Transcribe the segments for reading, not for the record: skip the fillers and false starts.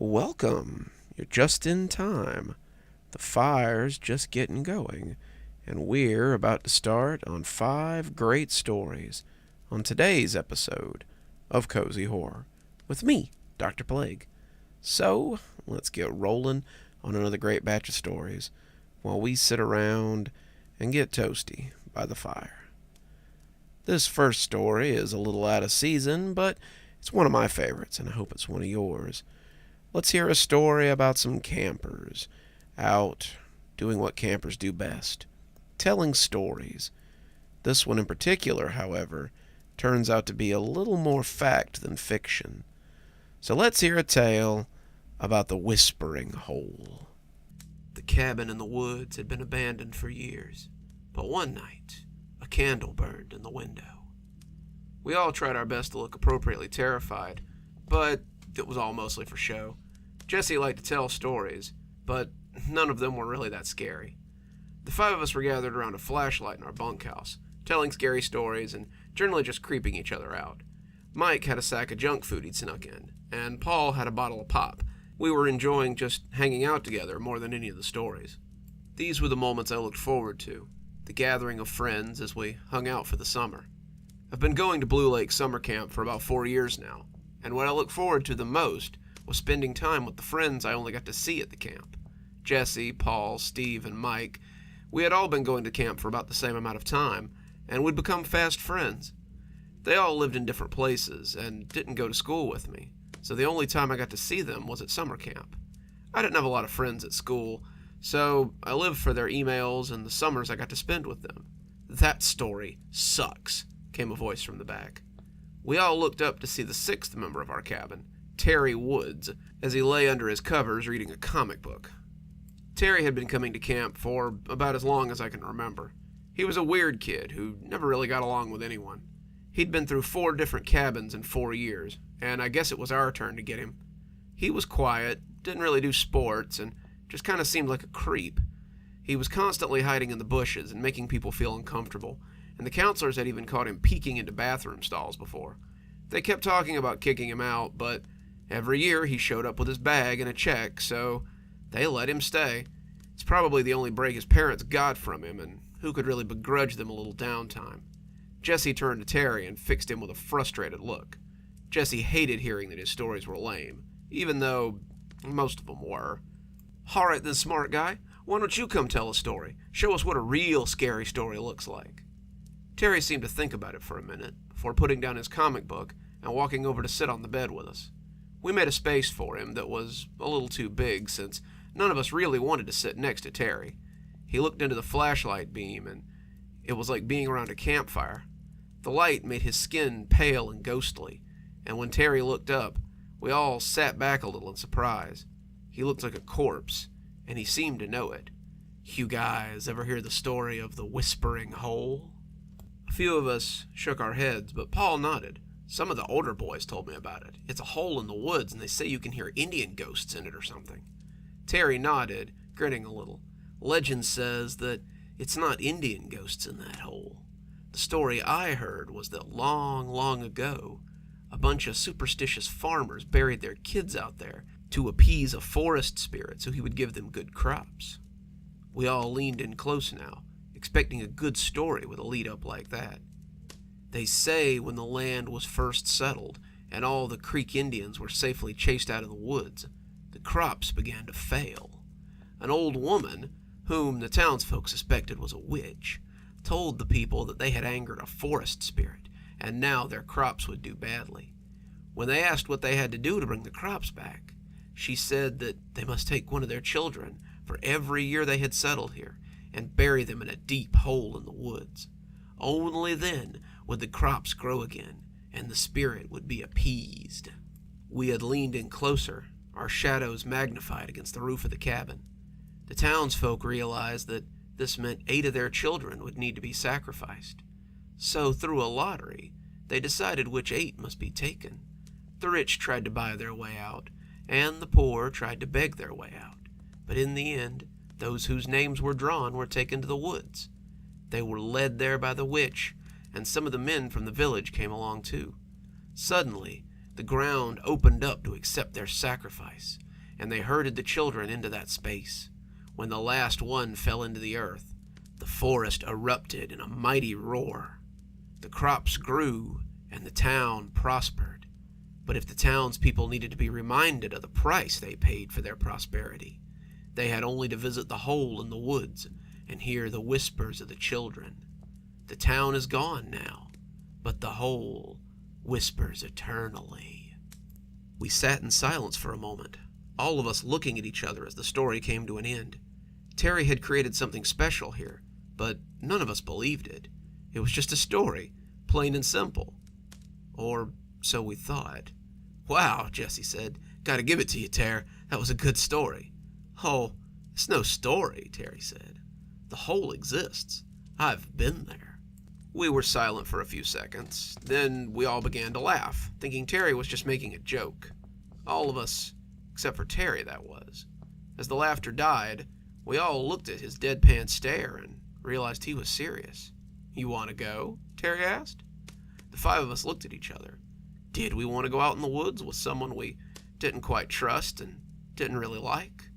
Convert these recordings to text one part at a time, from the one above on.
Welcome. You're just in time. The fire's just getting going, and we're about to start on 5 great stories on today's episode of Cozy Horror with me, Dr. Plague. So, let's get rolling on another great batch of stories while we sit around and get toasty by the fire. This first story is a little out of season, but it's one of my favorites, and I hope it's one of yours. Let's hear a story about some campers out doing what campers do best, telling stories. This one in particular, however, turns out to be a little more fact than fiction. So let's hear a tale about the Whispering Hole. The cabin in the woods had been abandoned for years, but one night, a candle burned in the window. We all tried our best to look appropriately terrified, but it was all mostly for show. Jesse liked to tell stories, but none of them were really that scary. The 5 of us were gathered around a flashlight in our bunkhouse, telling scary stories and generally just creeping each other out. Mike had a sack of junk food he'd snuck in, and Paul had a bottle of pop. We were enjoying just hanging out together more than any of the stories. These were the moments I looked forward to, the gathering of friends as we hung out for the summer. I've been going to Blue Lake Summer Camp for about 4 years now, and what I look forward to the most was spending time with the friends I only got to see at the camp. Jesse, Paul, Steve, and Mike, we had all been going to camp for about the same amount of time, and we'd become fast friends. They all lived in different places and didn't go to school with me, so the only time I got to see them was at summer camp. I didn't have a lot of friends at school, so I lived for their emails and the summers I got to spend with them. "That story sucks," came a voice from the back. We all looked up to see the 6th member of our cabin, Terry Woods, as he lay under his covers reading a comic book. Terry had been coming to camp for about as long as I can remember. He was a weird kid who never really got along with anyone. He'd been through 4 different cabins in 4 years, and I guess it was our turn to get him. He was quiet, didn't really do sports, and just kind of seemed like a creep. He was constantly hiding in the bushes and making people feel uncomfortable, and the counselors had even caught him peeking into bathroom stalls before. They kept talking about kicking him out, but every year he showed up with his bag and a check, so they let him stay. It's probably the only break his parents got from him, and who could really begrudge them a little downtime? Jesse turned to Terry and fixed him with a frustrated look. Jesse hated hearing that his stories were lame, even though most of them were. "All right then, smart guy, why don't you come tell a story? Show us what a real scary story looks like." Terry seemed to think about it for a minute, before putting down his comic book and walking over to sit on the bed with us. We made a space for him that was a little too big, since none of us really wanted to sit next to Terry. He looked into the flashlight beam, and it was like being around a campfire. The light made his skin pale and ghostly, and when Terry looked up, we all sat back a little in surprise. He looked like a corpse, and he seemed to know it. "You guys ever hear the story of the Whispering Hole?" A few of us shook our heads, but Paul nodded. "Some of the older boys told me about it. It's a hole in the woods, and they say you can hear Indian ghosts in it or something." Terry nodded, grinning a little. "Legend says that it's not Indian ghosts in that hole. The story I heard was that long, long ago, a bunch of superstitious farmers buried their kids out there to appease a forest spirit so he would give them good crops." We all leaned in close now, expecting a good story with a lead-up like that. "They say when the land was first settled and all the Creek Indians were safely chased out of the woods, the crops began to fail. An old woman, whom the townsfolk suspected was a witch, told the people that they had angered a forest spirit, and now their crops would do badly. When they asked what they had to do to bring the crops back, she said that they must take one of their children for every year they had settled here and bury them in a deep hole in the woods. Only then would the crops grow again, and the spirit would be appeased." We had leaned in closer, our shadows magnified against the roof of the cabin. The townsfolk realized that this meant 8 of their children would need to be sacrificed. So through a lottery, they decided which 8 must be taken. The rich tried to buy their way out, and the poor tried to beg their way out. But in the end, those whose names were drawn were taken to the woods. They were led there by the witch, and some of the men from the village came along too. Suddenly, the ground opened up to accept their sacrifice, and they herded the children into that space. When the last one fell into the earth, the forest erupted in a mighty roar. The crops grew, and the town prospered. But if the townspeople needed to be reminded of the price they paid for their prosperity, they had only to visit the hole in the woods and hear the whispers of the children. The town is gone now, but the hole whispers eternally. We sat in silence for a moment, all of us looking at each other as the story came to an end. Terry had created something special here, but none of us believed it. It was just a story, plain and simple. Or so we thought. "Wow," Jesse said. "Gotta give it to you, Tera. That was a good story." "Oh, it's no story," Terry said. "The hole exists. I've been there." We were silent for a few seconds. Then we all began to laugh, thinking Terry was just making a joke. All of us, except for Terry, that was. As the laughter died, we all looked at his deadpan stare and realized he was serious. "You want to go?" Terry asked. The five of us looked at each other. Did we want to go out in the woods with someone we didn't quite trust and didn't really like?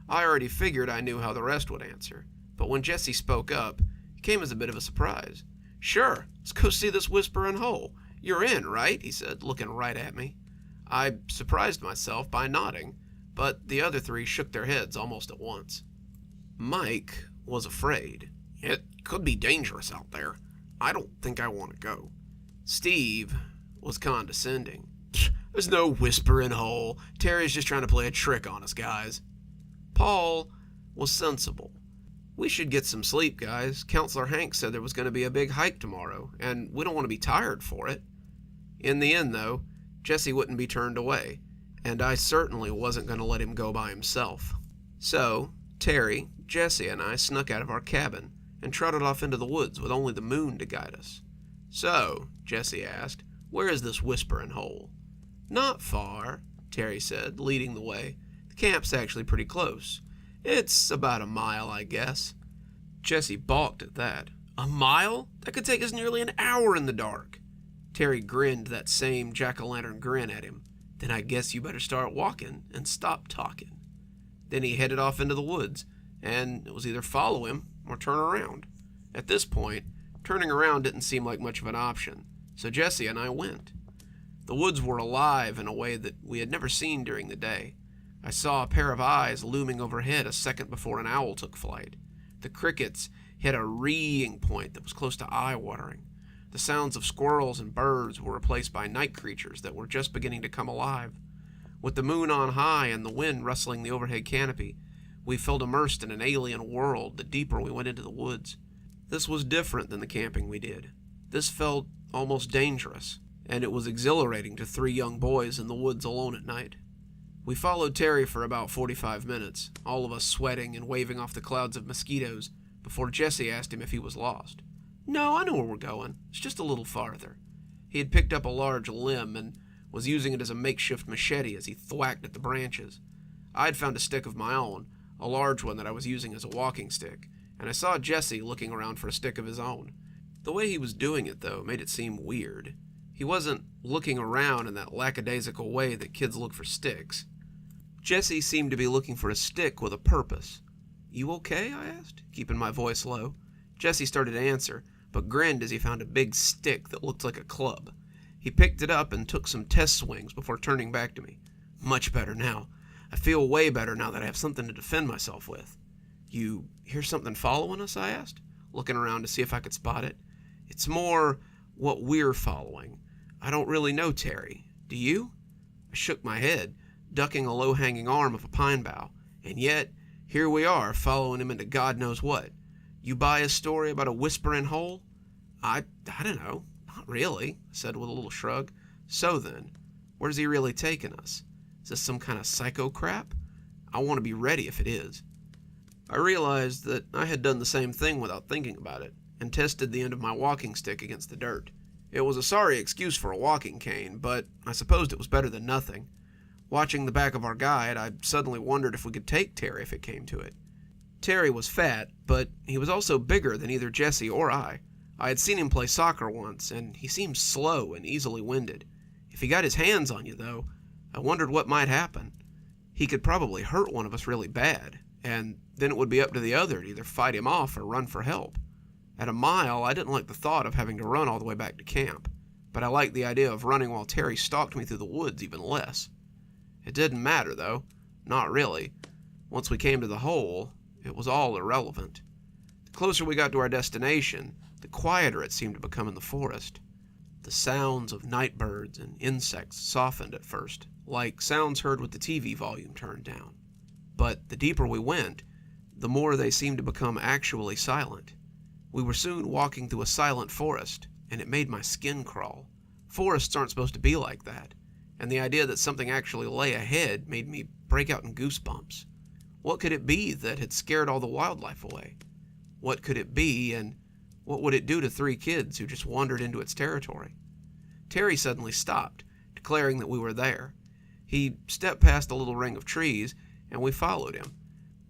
I already figured I knew how the rest would answer, but when Jesse spoke up, it came as a bit of a surprise. "Sure, let's go see this whispering hole. You're in, right?" he said, looking right at me. I surprised myself by nodding, but the other three shook their heads almost at once. Mike was afraid. "It could be dangerous out there. I don't think I want to go." Steve was condescending. "There's no whispering hole. Terry's just trying to play a trick on us, guys." Paul was sensible. "We should get some sleep, guys. Counselor Hank said there was going to be a big hike tomorrow, and we don't want to be tired for it." In the end, though, Jesse wouldn't be turned away, and I certainly wasn't going to let him go by himself. So, Terry, Jesse, and I snuck out of our cabin and trotted off into the woods with only the moon to guide us. "So," Jesse asked, "where is this whispering hole?" "Not far," Terry said, leading the way. "The camp's actually pretty close. It's about a mile, I guess." Jesse balked at that. "A mile? That could take us nearly an hour in the dark." Terry grinned that same jack-o'-lantern grin at him. "Then I guess you better start walking and stop talking." Then he headed off into the woods, and it was either follow him or turn around. At this point, turning around didn't seem like much of an option, so Jesse and I went. The woods were alive in a way that we had never seen during the day. I saw a pair of eyes looming overhead a second before an owl took flight. The crickets hit a reeing point that was close to eye-watering. The sounds of squirrels and birds were replaced by night creatures that were just beginning to come alive. With the moon on high and the wind rustling the overhead canopy, we felt immersed in an alien world the deeper we went into the woods. This was different than the camping we did. This felt almost dangerous, and it was exhilarating to three young boys in the woods alone at night. We followed Terry for about 45 minutes, all of us sweating and waving off the clouds of mosquitoes, before Jesse asked him if he was lost. "No, I know where we're going. It's just a little farther." He had picked up a large limb and was using it as a makeshift machete as he thwacked at the branches. I had found a stick of my own, a large one that I was using as a walking stick, and I saw Jesse looking around for a stick of his own. The way he was doing it, though, made it seem weird. He wasn't looking around in that lackadaisical way that kids look for sticks. Jesse seemed to be looking for a stick with a purpose. "You okay?" I asked, keeping my voice low. Jesse started to answer, but grinned as he found a big stick that looked like a club. He picked it up and took some test swings before turning back to me. "Much better now. I feel way better now that I have something to defend myself with." "You hear something following us?" I asked, looking around to see if I could spot it. "It's more what we're following. I don't really know Terry. Do you?" I shook my head, ducking a low-hanging arm of a pine bough, and yet, here we are, following him into God knows what. "You buy his story about a whispering hole?" I don't know. "Not really," I said with a little shrug. "So then, where's he really taking us? Is this some kind of psycho crap? I want to be ready if it is." I realized that I had done the same thing without thinking about it, and tested the end of my walking stick against the dirt. It was a sorry excuse for a walking cane, but I supposed it was better than nothing. Watching the back of our guide, I suddenly wondered if we could take Terry if it came to it. Terry was fat, but he was also bigger than either Jesse or I. I had seen him play soccer once, and he seemed slow and easily winded. If he got his hands on you, though, I wondered what might happen. He could probably hurt one of us really bad, and then it would be up to the other to either fight him off or run for help. At a mile, I didn't like the thought of having to run all the way back to camp, but I liked the idea of running while Terry stalked me through the woods even less. It didn't matter, though. Not really. Once we came to the hole, it was all irrelevant. The closer we got to our destination, the quieter it seemed to become in the forest. The sounds of night birds and insects softened at first, like sounds heard with the TV volume turned down. But the deeper we went, the more they seemed to become actually silent. We were soon walking through a silent forest, and it made my skin crawl. Forests aren't supposed to be like that, and the idea that something actually lay ahead made me break out in goosebumps. What could it be that had scared all the wildlife away? What could it be, and what would it do to 3 kids who just wandered into its territory? Terry suddenly stopped, declaring that we were there. He stepped past a little ring of trees, and we followed him.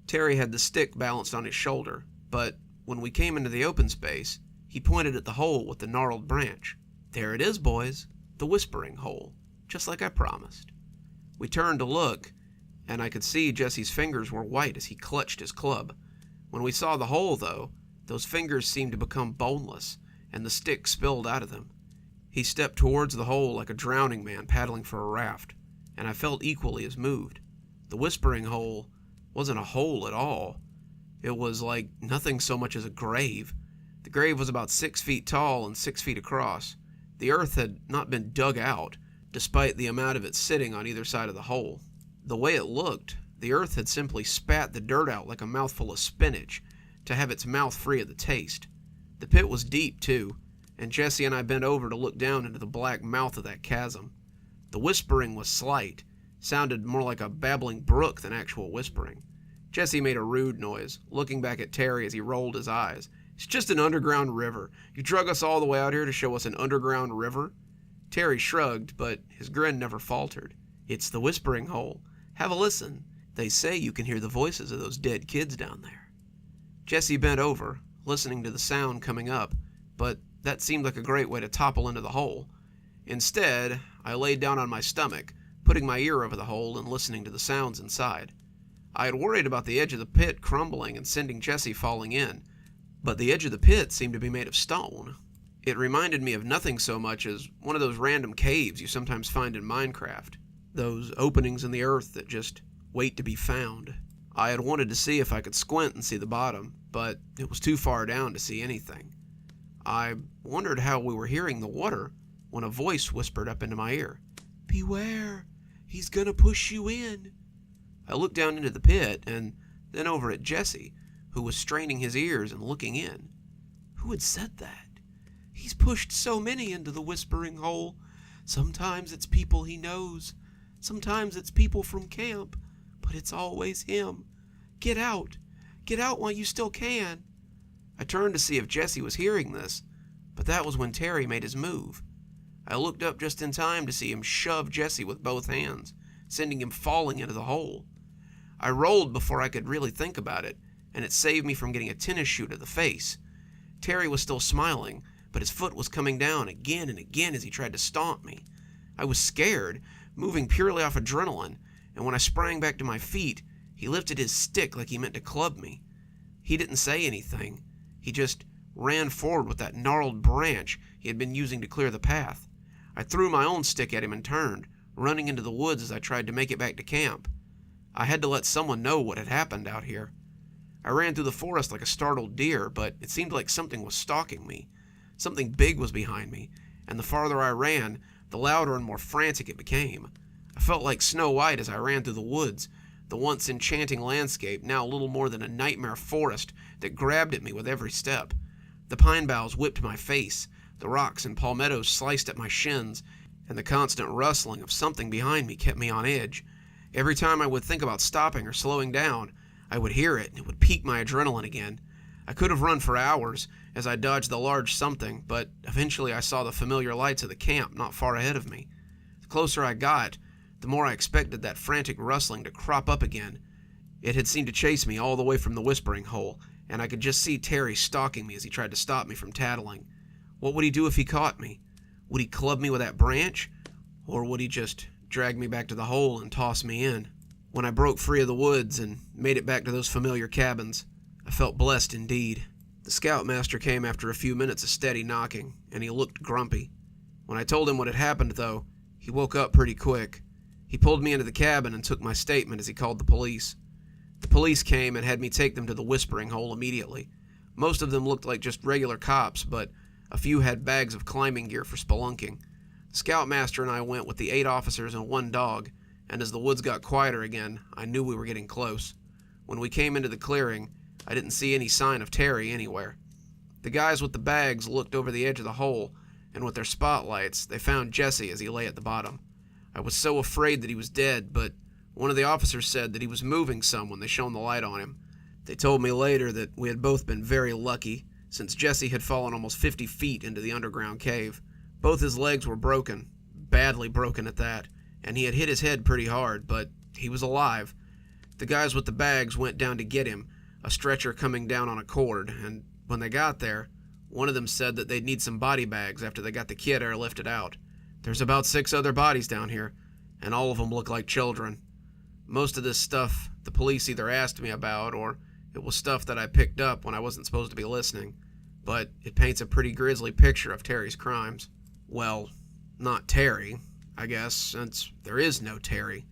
Terry had the stick balanced on his shoulder, but when we came into the open space, he pointed at the hole with the gnarled branch. "There it is, boys, the whispering hole, just like I promised." We turned to look, and I could see Jesse's fingers were white as he clutched his club. When we saw the hole, though, those fingers seemed to become boneless, and the stick spilled out of them. He stepped towards the hole like a drowning man paddling for a raft, and I felt equally as moved. The whispering hole wasn't a hole at all. It was like nothing so much as a grave. The grave was about 6 feet tall and 6 feet across. The earth had not been dug out, despite the amount of it sitting on either side of the hole. The way it looked, the earth had simply spat the dirt out like a mouthful of spinach to have its mouth free of the taste. The pit was deep, too, and Jesse and I bent over to look down into the black mouth of that chasm. The whispering was slight, sounded more like a babbling brook than actual whispering. Jesse made a rude noise, looking back at Terry as he rolled his eyes. "It's just an underground river. You drug us all the way out here to show us an underground river?" Terry shrugged, but his grin never faltered. "It's the whispering hole. Have a listen. They say you can hear the voices of those dead kids down there." Jesse bent over, listening to the sound coming up, but that seemed like a great way to topple into the hole. Instead, I laid down on my stomach, putting my ear over the hole and listening to the sounds inside. I had worried about the edge of the pit crumbling and sending Jesse falling in, but the edge of the pit seemed to be made of stone. It reminded me of nothing so much as one of those random caves you sometimes find in Minecraft. Those openings in the earth that just wait to be found. I had wanted to see if I could squint and see the bottom, but it was too far down to see anything. I wondered how we were hearing the water when a voice whispered up into my ear. "Beware, he's gonna push you in." I looked down into the pit and then over at Jesse, who was straining his ears and looking in. Who had said that? He's pushed so many into the whispering hole. Sometimes it's people he knows. Sometimes it's people from camp. But it's always him. Get out. Get out while you still can. I turned to see if Jesse was hearing this, but that was when Terry made his move. I looked up just in time to see him shove Jesse with both hands, sending him falling into the hole. I rolled before I could really think about it, and it saved me from getting a tennis shoe to the face. Terry was still smiling, but his foot was coming down again and again as he tried to stomp me. I was scared, moving purely off adrenaline, and when I sprang back to my feet, he lifted his stick like he meant to club me. He didn't say anything. He just ran forward with that gnarled branch he had been using to clear the path. I threw my own stick at him and turned, running into the woods as I tried to make it back to camp. I had to let someone know what had happened out here. I ran through the forest like a startled deer, but it seemed like something was stalking me. Something big was behind me, and the farther I ran, the louder and more frantic it became. I felt like Snow White as I ran through the woods, the once enchanting landscape now little more than a nightmare forest that grabbed at me with every step. The pine boughs whipped my face, the rocks and palmettos sliced at my shins, and the constant rustling of something behind me kept me on edge. Every time I would think about stopping or slowing down, I would hear it, and it would pique my adrenaline again. I could have run for hours as I dodged the large something, but eventually I saw the familiar lights of the camp not far ahead of me. The closer I got, the more I expected that frantic rustling to crop up again. It had seemed to chase me all the way from the whispering hole, and I could just see Terry stalking me as he tried to stop me from tattling. What would he do if he caught me? Would he club me with that branch? Or would he just drag me back to the hole and toss me in? When I broke free of the woods and made it back to those familiar cabins, I felt blessed indeed. The scoutmaster came after a few minutes of steady knocking, and he looked grumpy. When I told him what had happened, though, he woke up pretty quick. He pulled me into the cabin and took my statement as he called the police. The police came and had me take them to the Whispering Hole immediately. Most of them looked like just regular cops, but a few had bags of climbing gear for spelunking. The scoutmaster and I went with the 8 officers and 1 dog, and as the woods got quieter again, I knew we were getting close. When we came into the clearing, I didn't see any sign of Tera anywhere. The guys with the bags looked over the edge of the hole, and with their spotlights, they found Jesse as he lay at the bottom. I was so afraid that he was dead, but one of the officers said that he was moving some when they shone the light on him. They told me later that we had both been very lucky, since Jesse had fallen almost 50 feet into the underground cave. Both his legs were broken, badly broken at that, and he had hit his head pretty hard, but he was alive. The guys with the bags went down to get him, a stretcher coming down on a cord, and when they got there, one of them said that they'd need some body bags after they got the kid airlifted out. There's about 6 other bodies down here, and all of them look like children. Most of this stuff the police either asked me about, or it was stuff that I picked up when I wasn't supposed to be listening, but it paints a pretty grisly picture of Terry's crimes. Well, not Terry, I guess, since there is no Terry.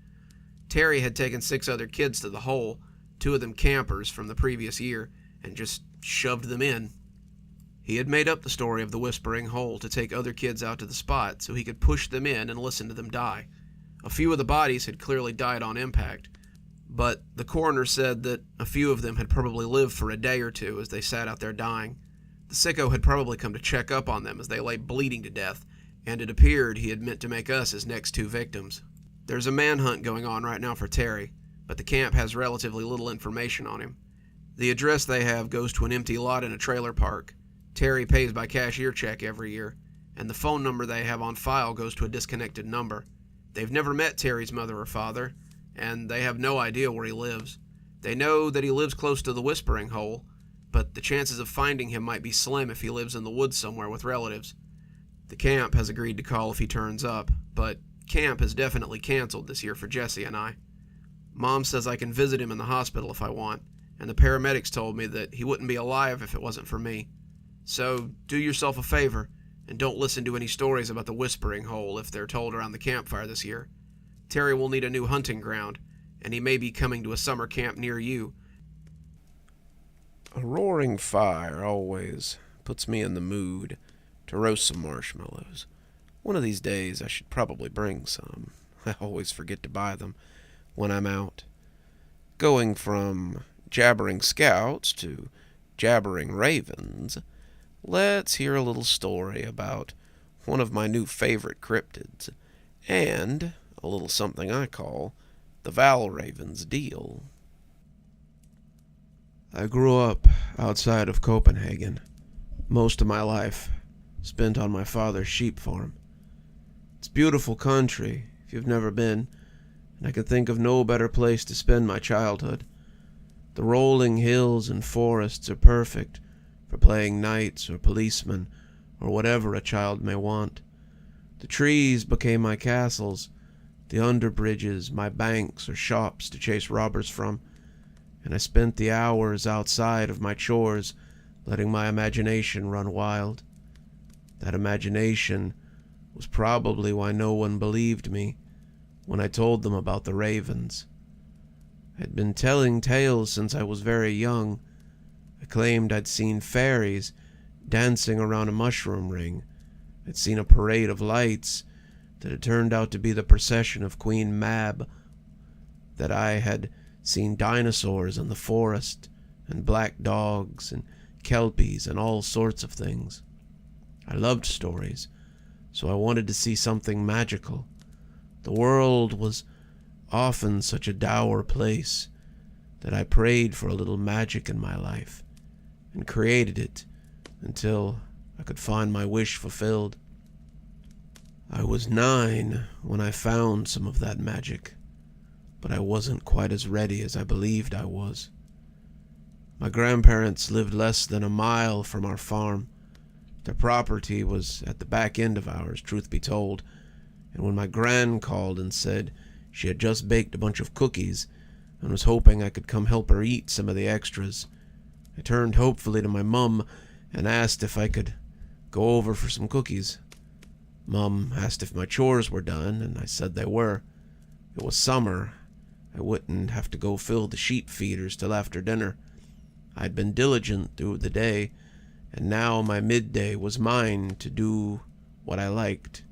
Terry had taken 6 other kids to the hole, 2 of them campers from the previous year, and just shoved them in. He had made up the story of the Whispering Hole to take other kids out to the spot so he could push them in and listen to them die. A few of the bodies had clearly died on impact, but the coroner said that a few of them had probably lived for a day or 2 as they sat out there dying. The sicko had probably come to check up on them as they lay bleeding to death, and it appeared he had meant to make us his next 2 victims. There's a manhunt going on right now for Terry, but the camp has relatively little information on him. The address they have goes to an empty lot in a trailer park. Terry pays by cashier check every year, and the phone number they have on file goes to a disconnected number. They've never met Terry's mother or father, and they have no idea where he lives. They know that he lives close to the Whispering Hole, but the chances of finding him might be slim if he lives in the woods somewhere with relatives. The camp has agreed to call if he turns up, but camp is definitely canceled this year for Jesse and I. Mom says I can visit him in the hospital if I want, and the paramedics told me that he wouldn't be alive if it wasn't for me. So do yourself a favor, and don't listen to any stories about the Whispering Hole if they're told around the campfire this year. Terry will need a new hunting ground, and he may be coming to a summer camp near you. A roaring fire always puts me in the mood to roast some marshmallows. One of these days I should probably bring some. I always forget to buy them when I'm out. Going from jabbering scouts to jabbering ravens, let's hear a little story about one of my new favorite cryptids, and a little something I call the Valraven's deal. I grew up outside of Copenhagen. Most of my life spent on my father's sheep farm. It's beautiful country if you've never been, and I can think of no better place to spend my childhood. The rolling hills and forests are perfect for playing knights or policemen or whatever a child may want. The trees became my castles, the underbridges my banks or shops to chase robbers from, and I spent the hours outside of my chores letting my imagination run wild. That imagination was probably why no one believed me when I told them about the ravens. I'd been telling tales since I was very young. I claimed I'd seen fairies dancing around a mushroom ring. I'd seen a parade of lights that had turned out to be the procession of Queen Mab, that I had seen dinosaurs in the forest, and black dogs, and kelpies, and all sorts of things. I loved stories, so I wanted to see something magical. The world was often such a dour place that I prayed for a little magic in my life, and created it until I could find my wish fulfilled. I was 9 when I found some of that magic, but I wasn't quite as ready as I believed I was. My grandparents lived less than a mile from our farm. Their property was at the back end of ours, truth be told, and when my gran called and said She had just baked a bunch of cookies and was hoping I could come help her eat some of the extras. I turned hopefully to my mum and asked if I could go over for some cookies. Mum asked if my chores were done, and I said they were. It was summer. I wouldn't have to go fill the sheep feeders till after dinner. I'd been diligent through the day, and now my midday was mine to do what I liked.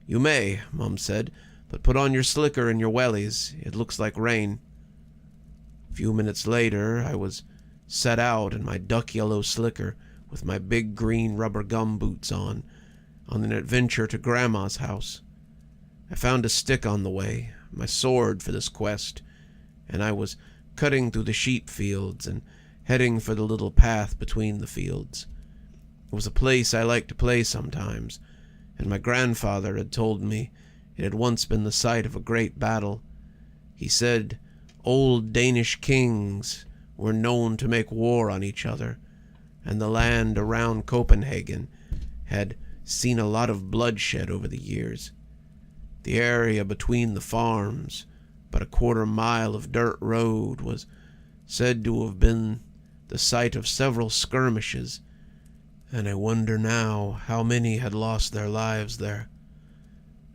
"You may," Mum said, "but put on your slicker and your wellies. It looks like rain." A few minutes later, I was set out in my duck-yellow slicker with my big green rubber gum boots on an adventure to Grandma's house. I found a stick on the way, my sword for this quest, and I was cutting through the sheep fields and heading for the little path between the fields. It was a place I liked to play sometimes, and my grandfather had told me it had once been the site of a great battle. He said old Danish kings were known to make war on each other, and the land around Copenhagen had seen a lot of bloodshed over the years. The area between the farms, but a quarter-mile of dirt road, was said to have been the site of several skirmishes, and I wonder now how many had lost their lives there.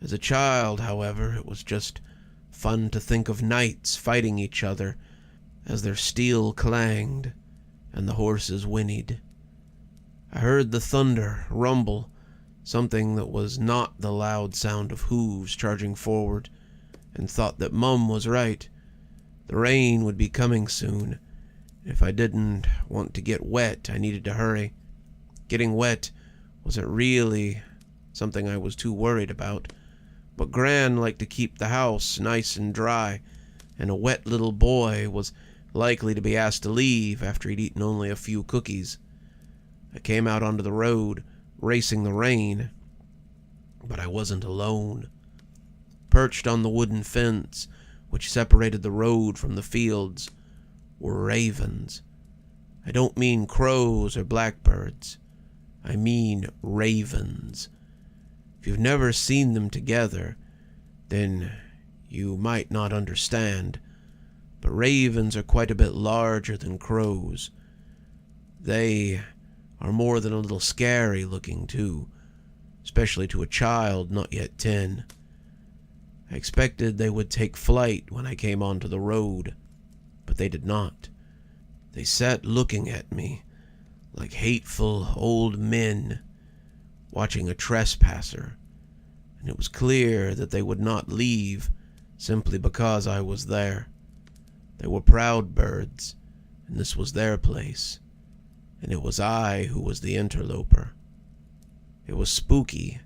As a child, however, it was just fun to think of knights fighting each other as their steel clanged and the horses whinnied. I heard the thunder rumble, something that was not the loud sound of hooves charging forward, and thought that Mum was right. The rain would be coming soon. If I didn't want to get wet, I needed to hurry. Getting wet wasn't really something I was too worried about, but Gran liked to keep the house nice and dry, and a wet little boy was likely to be asked to leave after he'd eaten only a few cookies. I came out onto the road, racing the rain, but I wasn't alone. Perched on the wooden fence which separated the road from the fields were ravens. I don't mean crows or blackbirds. I mean ravens. If you've never seen them together, then you might not understand, but ravens are quite a bit larger than crows. They are more than a little scary looking, too, especially to a child not yet 10. I expected they would take flight when I came onto the road, but they did not. They sat looking at me like hateful old men watching a trespasser, and it was clear that they would not leave simply because I was there. They were proud birds, and this was their place, and it was I who was the interloper. It was spooky,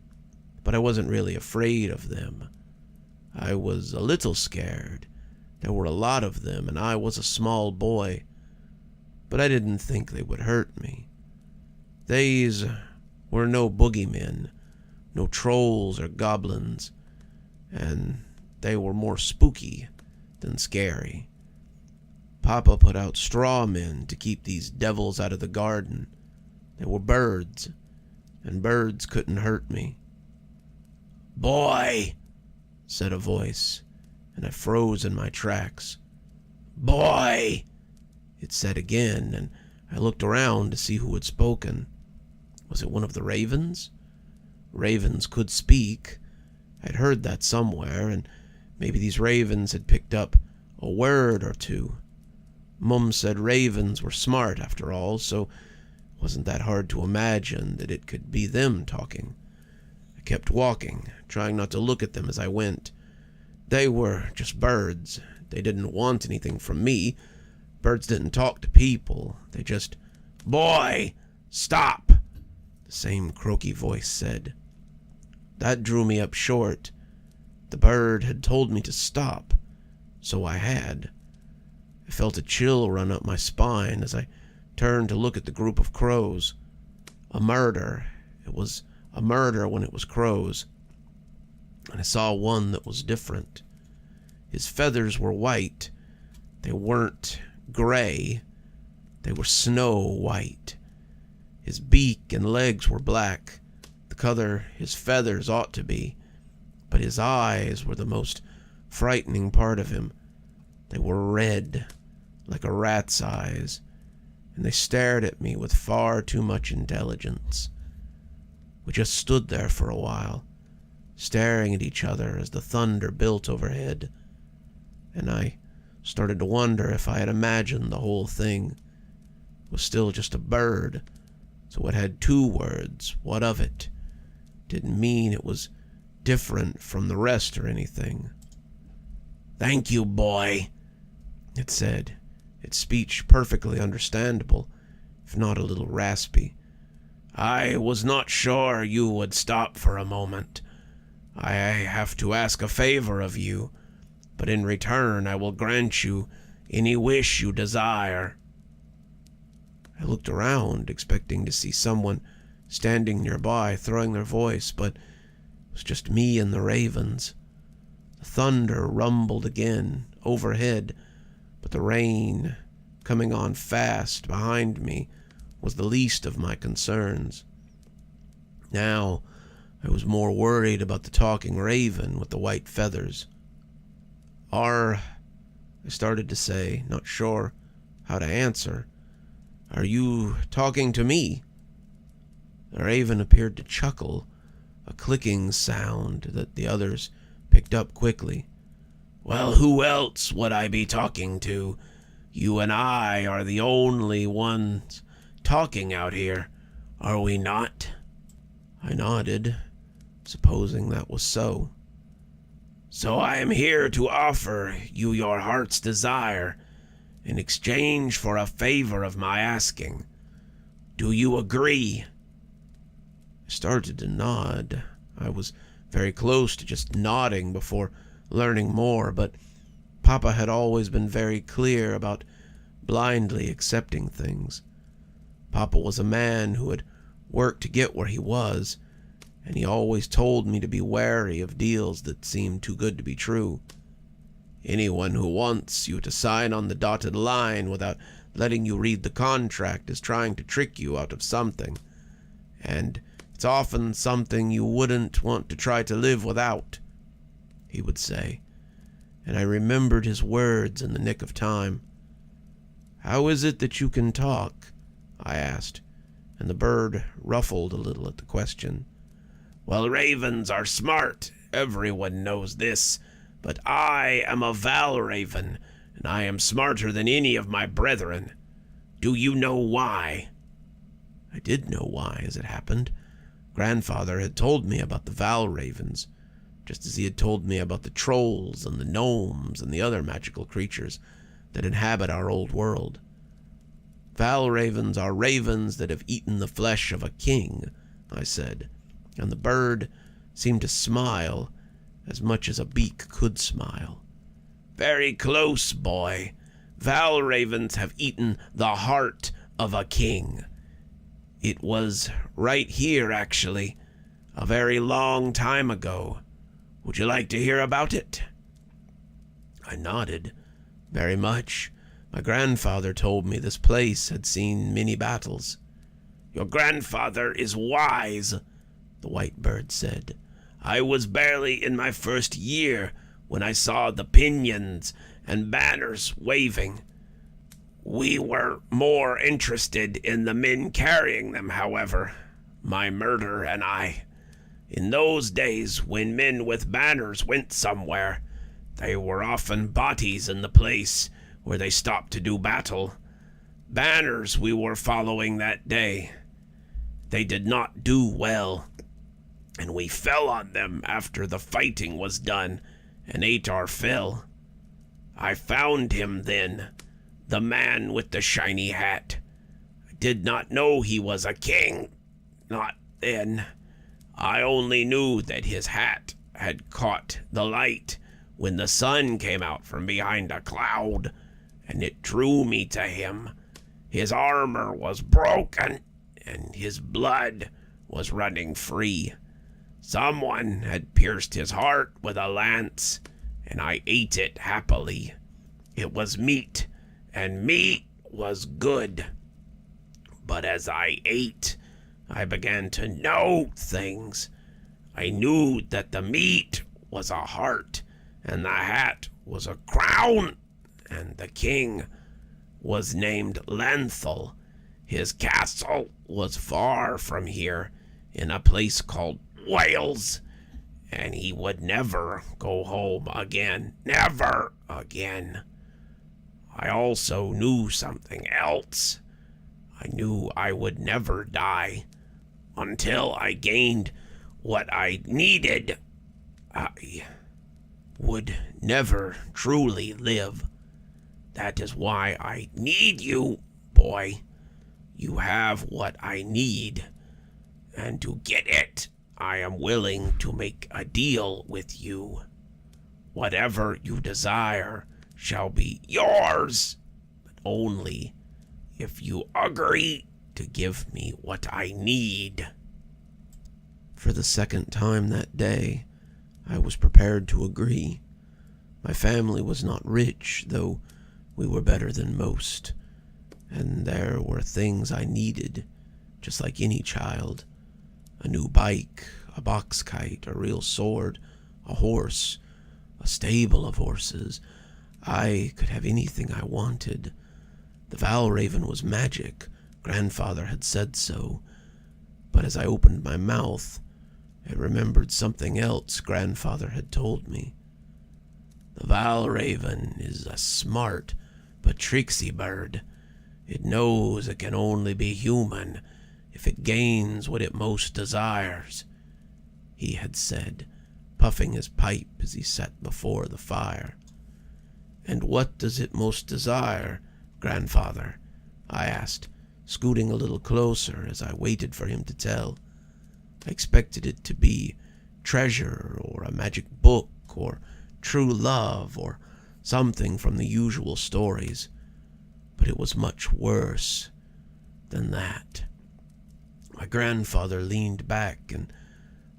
but I wasn't really afraid of them. I was a little scared. There were a lot of them, and I was a small boy, but I didn't think they would hurt me. These were no boogeymen, no trolls or goblins, and they were more spooky than scary. Papa put out straw men to keep these devils out of the garden. They were birds, and birds couldn't hurt me. "Boy," said a voice, and I froze in my tracks. "Boy," it said again, and I looked around to see who had spoken. Was it one of the ravens? Ravens could speak. I'd heard that somewhere, and maybe these ravens had picked up a word or two. Mum said ravens were smart after all, so it wasn't that hard to imagine that it could be them talking. I kept walking, trying not to look at them as I went. They were just birds. They didn't want anything from me. Birds didn't talk to people. They just, "Boy, stop," the same croaky voice said. That drew me up short. The bird had told me to stop, so I had. I felt a chill run up my spine as I turned to look at the group of crows. A murder. It was a murder when it was crows. And I saw one that was different. His feathers were white. They weren't gray. They were snow white. His beak and legs were black, the color his feathers ought to be, but his eyes were the most frightening part of him. They were red, like a rat's eyes, and they stared at me with far too much intelligence. We just stood there for a while, staring at each other as the thunder built overhead, and I started to wonder if I had imagined the whole thing was still just a bird, so it had two words. What of it? Didn't mean it was different from the rest or anything. "Thank you, boy," it said, its speech perfectly understandable, if not a little raspy. "I was not sure you would stop for a moment. I have to ask a favor of you, but in return I will grant you any wish you desire." I looked around, expecting to see someone standing nearby throwing their voice, but it was just me and the ravens. The thunder rumbled again overhead, but the rain coming on fast behind me was the least of my concerns. Now I was more worried about the talking raven with the white feathers. I started to say, not sure how to answer. "Are you talking to me?" The raven appeared to chuckle, a clicking sound that the others picked up quickly. "Well, who else would I be talking to? You and I are the only ones talking out here, are we not?" I nodded, supposing that was so. "So I am here to offer you your heart's desire in exchange for a favor of my asking. Do you agree?" I started to nod. I was very close to just nodding before learning more, but Papa had always been very clear about blindly accepting things. Papa was a man who had worked to get where he was, and he always told me to be wary of deals that seemed too good to be true. Anyone who wants you to sign on the dotted line without letting you read the contract is trying to trick you out of something, and it's often something you wouldn't want to try to live without, he would say, and I remembered his words in the nick of time. "How is it that you can talk?" I asked, and the bird ruffled a little at the question. "Well, ravens are smart, everyone knows this, but I am a Val Raven, and I am smarter than any of my brethren. Do you know why?" I did know why, as it happened. Grandfather had told me about the Val Ravens, just as he had told me about the trolls and the gnomes and the other magical creatures that inhabit our old world. "Val Ravens are ravens that have eaten the flesh of a king," I said, and the bird seemed to smile as much as a beak could smile. "Very close, boy. Val Ravens have eaten the heart of a king. It was right here, actually, a very long time ago. Would you like to hear about it?" I nodded. "Very much. My grandfather told me this place had seen many battles." "Your grandfather is wise," the white bird said. "I was barely in my first year when I saw the pinions and banners waving. We were more interested in the men carrying them, however, my murder and I. In those days, when men with banners went somewhere, they were often bodies in the place where they stopped to do battle. Banners we were following that day. They did not do well, and we fell on them after the fighting was done and ate our fill. I found him then, the man with the shiny hat. I did not know he was a king, not then. I only knew that his hat had caught the light when the sun came out from behind a cloud, and it drew me to him. His armor was broken, and his blood was running free. Someone had pierced his heart with a lance, and I ate it happily. It was meat, and meat was good. But as I ate, I began to know things. I knew that the meat was a heart, and the hat was a crown, and the king was named Lenthal. His castle was far from here, in a place called Wales, and he would never go home again. Never again. I also knew something else. I knew I would never die until I gained what I needed. I would never truly live. That is why I need you, boy. You have what I need, and to get it, I am willing to make a deal with you. Whatever you desire shall be yours, but only if you agree to give me what I need. For the second time that day, I was prepared to agree. My family was not rich, though we were better than most, and there were things I needed, just like any child. A new bike, a box kite, a real sword, a horse, a stable of horses. I could have anything I wanted. The Valraven was magic. Grandfather had said so. But as I opened my mouth, I remembered something else Grandfather had told me. The Valraven is a smart but tricksy bird. It knows it can only be human if it gains what it most desires, he had said, puffing his pipe as he sat before the fire. And what does it most desire, Grandfather? I asked, scooting a little closer as I waited for him to tell. I expected it to be treasure or a magic book or true love or something from the usual stories, but it was much worse than that. My grandfather leaned back and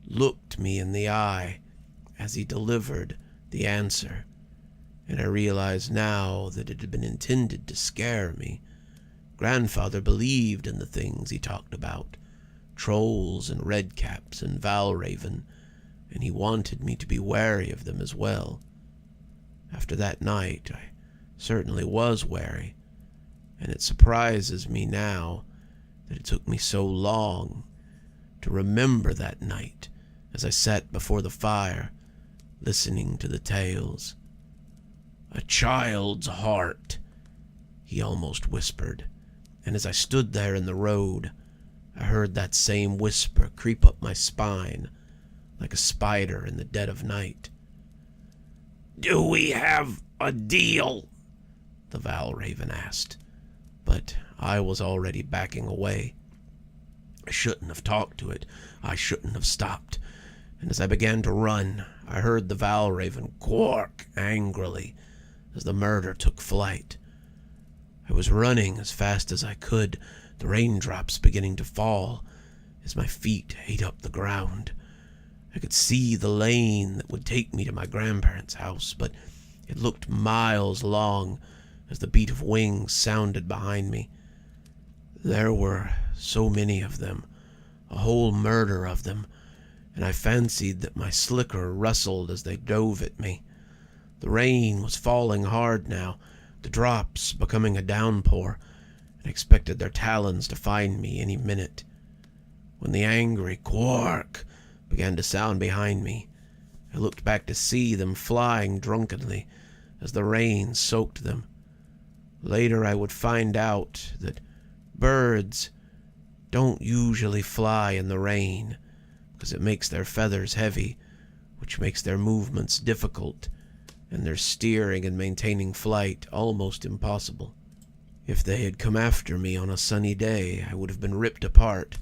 looked me in the eye as he delivered the answer, and I realized now that it had been intended to scare me. Grandfather believed in the things he talked about, trolls and redcaps and Valraven, and he wanted me to be wary of them as well. After that night, I certainly was wary, and it surprises me now that it took me so long to remember that night as I sat before the fire, listening to the tales. A child's heart, he almost whispered, and as I stood there in the road, I heard that same whisper creep up my spine like a spider in the dead of night. "Do we have a deal?" the Valraven asked, but I was already backing away. I shouldn't have talked to it. I shouldn't have stopped. And as I began to run, I heard the Valraven quark angrily as the murder took flight. I was running as fast as I could, the raindrops beginning to fall as my feet ate up the ground. I could see the lane that would take me to my grandparents' house, but it looked miles long as the beat of wings sounded behind me. There were so many of them, a whole murder of them, and I fancied that my slicker rustled as they dove at me. The rain was falling hard now, the drops becoming a downpour, and I expected their talons to find me any minute. When the angry quark began to sound behind me, I looked back to see them flying drunkenly as the rain soaked them. Later I would find out that birds don't usually fly in the rain because it makes their feathers heavy, which makes their movements difficult and their steering and maintaining flight almost impossible. If they had come after me on a sunny day, I would have been ripped apart.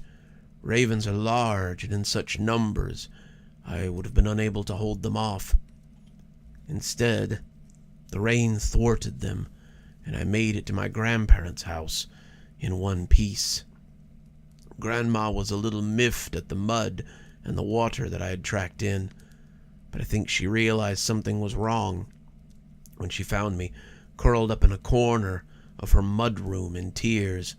Ravens are large, and in such numbers, I would have been unable to hold them off. Instead, the rain thwarted them, and I made it to my grandparents' house in one piece. Grandma was a little miffed at the mud and the water that I had tracked in, but I think she realized something was wrong when she found me curled up in a corner of her mudroom in tears.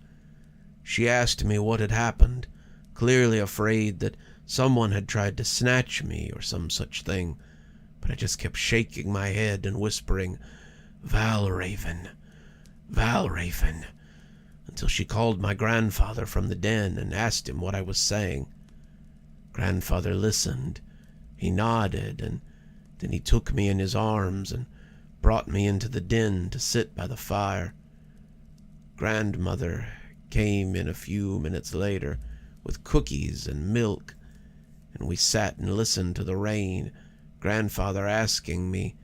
She asked me what had happened, clearly afraid that someone had tried to snatch me or some such thing, but I just kept shaking my head and whispering, Valraven, Valraven, until she called my grandfather from the den and asked him what I was saying. Grandfather listened. He nodded, and then he took me in his arms and brought me into the den to sit by the fire. Grandmother came in a few minutes later with cookies and milk, and we sat and listened to the rain, Grandfather asking me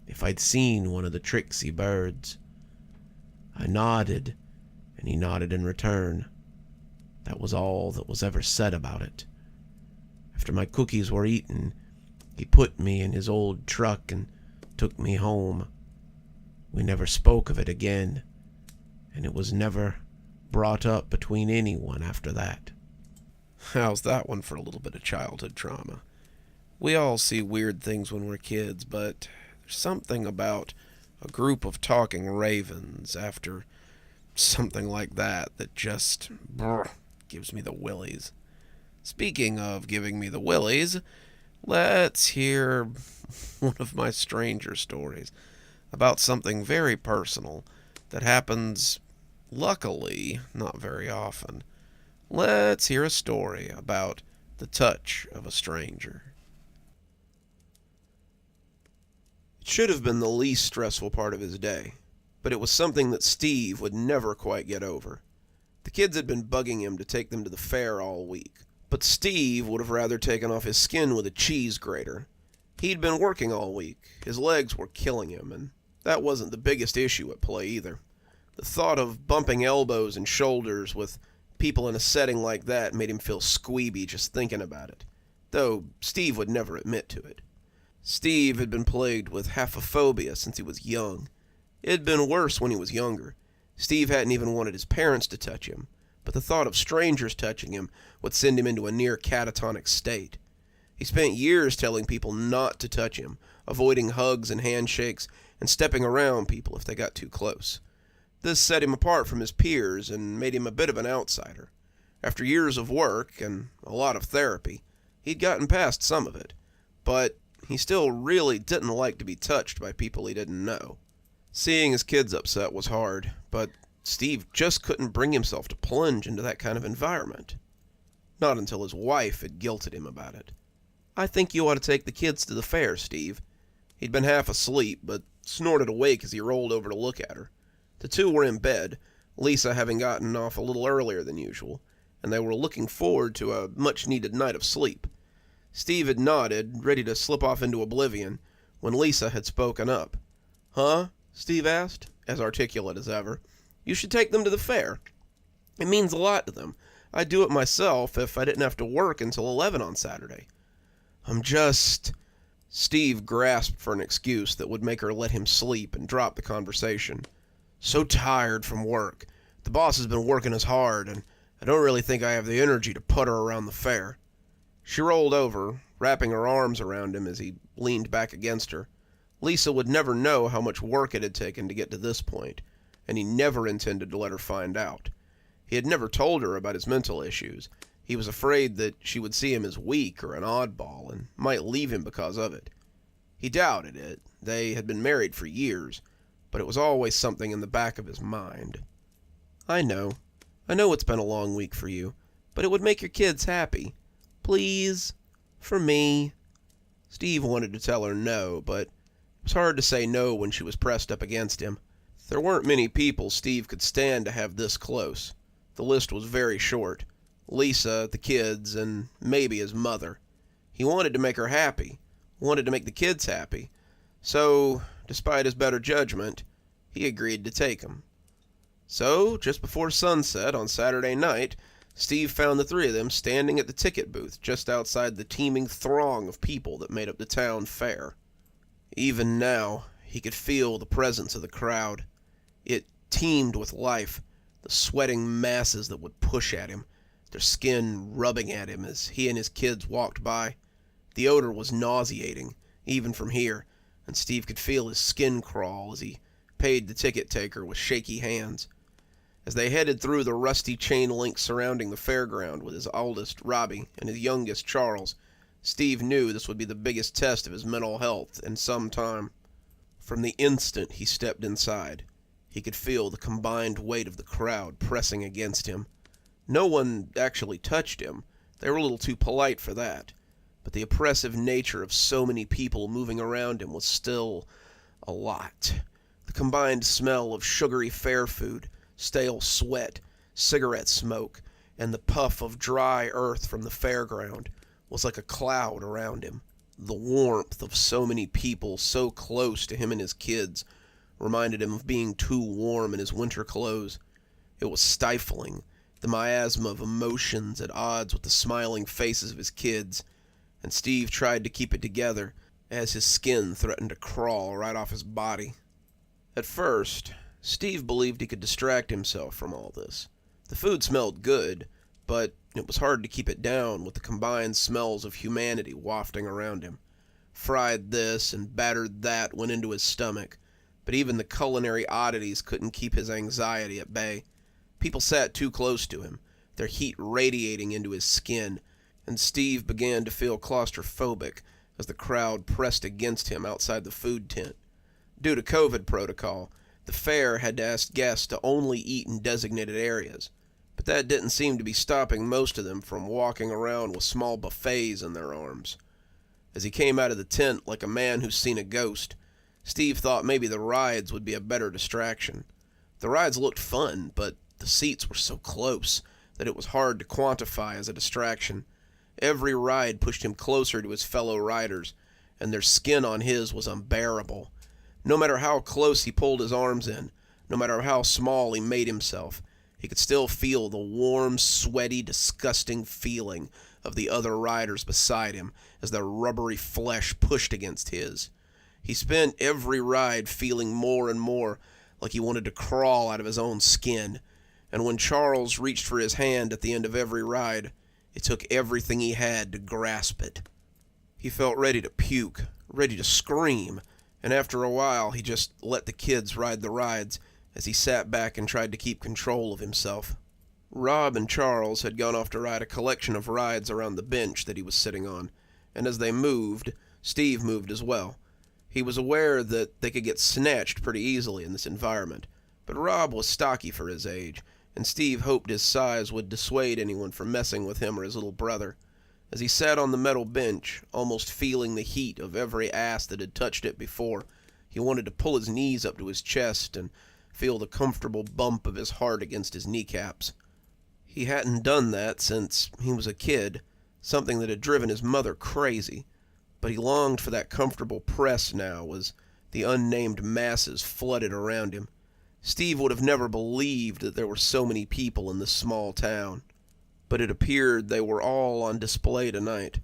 if I'd seen one of the tricksy birds. I nodded, and he nodded in return. That was all that was ever said about it. After my cookies were eaten, he put me in his old truck and took me home. We never spoke of it again, and it was never brought up between anyone after that. How's that one for a little bit of childhood trauma? We all see weird things when we're kids, but there's something about a group of talking ravens after something like that just gives me the willies. Speaking of giving me the willies, let's hear one of my stranger stories about something very personal that happens, luckily, not very often. Let's hear a story about the touch of a stranger. It should have been the least stressful part of his day, but it was something that Steve would never quite get over. The kids had been bugging him to take them to the fair all week, but Steve would have rather taken off his skin with a cheese grater. He'd been working all week, his legs were killing him, and that wasn't the biggest issue at play either. The thought of bumping elbows and shoulders with people in a setting like that made him feel squeeby just thinking about it, though Steve would never admit to it. Steve had been plagued with haphophobia since he was young. It had been worse when he was younger. Steve hadn't even wanted his parents to touch him, but the thought of strangers touching him would send him into a near catatonic state. He spent years telling people not to touch him, avoiding hugs and handshakes, and stepping around people if they got too close. This set him apart from his peers and made him a bit of an outsider. After years of work and a lot of therapy, he'd gotten past some of it, but he still really didn't like to be touched by people he didn't know. Seeing his kids upset was hard, but Steve just couldn't bring himself to plunge into that kind of environment. Not until his wife had guilted him about it. "I think you ought to take the kids to the fair, Steve." He'd been half asleep, but snorted awake as he rolled over to look at her. The two were in bed, Lisa having gotten off a little earlier than usual, and they were looking forward to a much-needed night of sleep. Steve had nodded, ready to slip off into oblivion, when Lisa had spoken up. "Huh?" Steve asked, as articulate as ever. "You should take them to the fair. It means a lot to them. I'd do it myself if I didn't have to work until 11 on Saturday." "I'm just..." Steve grasped for an excuse that would make her let him sleep and drop the conversation. "So tired from work. The boss has been working us hard, and I don't really think I have the energy to putter around the fair." She rolled over, wrapping her arms around him as he leaned back against her. Lisa would never know how much work it had taken to get to this point, and he never intended to let her find out. He had never told her about his mental issues. He was afraid that she would see him as weak or an oddball and might leave him because of it. He doubted it. They had been married for years, but it was always something in the back of his mind. I know it's been a long week for you, but it would make your kids happy. Please, for me." Steve wanted to tell her no, but it was hard to say no when she was pressed up against him. There weren't many people Steve could stand to have this close. The list was very short. Lisa, the kids, and maybe his mother. He wanted to make her happy, wanted to make the kids happy. So, despite his better judgment, he agreed to take them. So, just before sunset on Saturday night, Steve found the three of them standing at the ticket booth just outside the teeming throng of people that made up the town fair. Even now, he could feel the presence of the crowd. It teemed with life, the sweating masses that would push at him, their skin rubbing at him as he and his kids walked by. The odor was nauseating, even from here, and Steve could feel his skin crawl as he paid the ticket taker with shaky hands. As they headed through the rusty chain link surrounding the fairground with his oldest, Robbie, and his youngest, Charles, Steve knew this would be the biggest test of his mental health in some time. From the instant he stepped inside, he could feel the combined weight of the crowd pressing against him. No one actually touched him. They were a little too polite for that. But the oppressive nature of so many people moving around him was still a lot. The combined smell of sugary fair food, stale sweat, cigarette smoke, and the puff of dry earth from the fairground was like a cloud around him. The warmth of so many people so close to him and his kids reminded him of being too warm in his winter clothes. It was stifling, the miasma of emotions at odds with the smiling faces of his kids, and Steve tried to keep it together as his skin threatened to crawl right off his body. At first, Steve believed he could distract himself from all this. The food smelled good, but it was hard to keep it down with the combined smells of humanity wafting around him. Fried this and battered that went into his stomach, but even the culinary oddities couldn't keep his anxiety at bay. People sat too close to him, their heat radiating into his skin, and Steve began to feel claustrophobic as the crowd pressed against him outside the food tent. Due to COVID protocol, the fair had to ask guests to only eat in designated areas, but that didn't seem to be stopping most of them from walking around with small buffets in their arms. As he came out of the tent like a man who's seen a ghost, Steve thought maybe the rides would be a better distraction. The rides looked fun, but the seats were so close that it was hard to quantify as a distraction. Every ride pushed him closer to his fellow riders, and their skin on his was unbearable. No matter how close he pulled his arms in, no matter how small he made himself, he could still feel the warm, sweaty, disgusting feeling of the other riders beside him as their rubbery flesh pushed against his. He spent every ride feeling more and more like he wanted to crawl out of his own skin, and when Charles reached for his hand at the end of every ride, it took everything he had to grasp it. He felt ready to puke, ready to scream, and after a while he just let the kids ride the rides as he sat back and tried to keep control of himself. Rob and Charles had gone off to ride a collection of rides around the bench that he was sitting on, and as they moved, Steve moved as well. He was aware that they could get snatched pretty easily in this environment, but Rob was stocky for his age, and Steve hoped his size would dissuade anyone from messing with him or his little brother. As he sat on the metal bench, almost feeling the heat of every ass that had touched it before, he wanted to pull his knees up to his chest and feel the comfortable bump of his heart against his kneecaps. He hadn't done that since he was a kid, something that had driven his mother crazy, but he longed for that comfortable press now as the unnamed masses flooded around him. Steve would have never believed that there were so many people in this small town, but it appeared they were all on display tonight.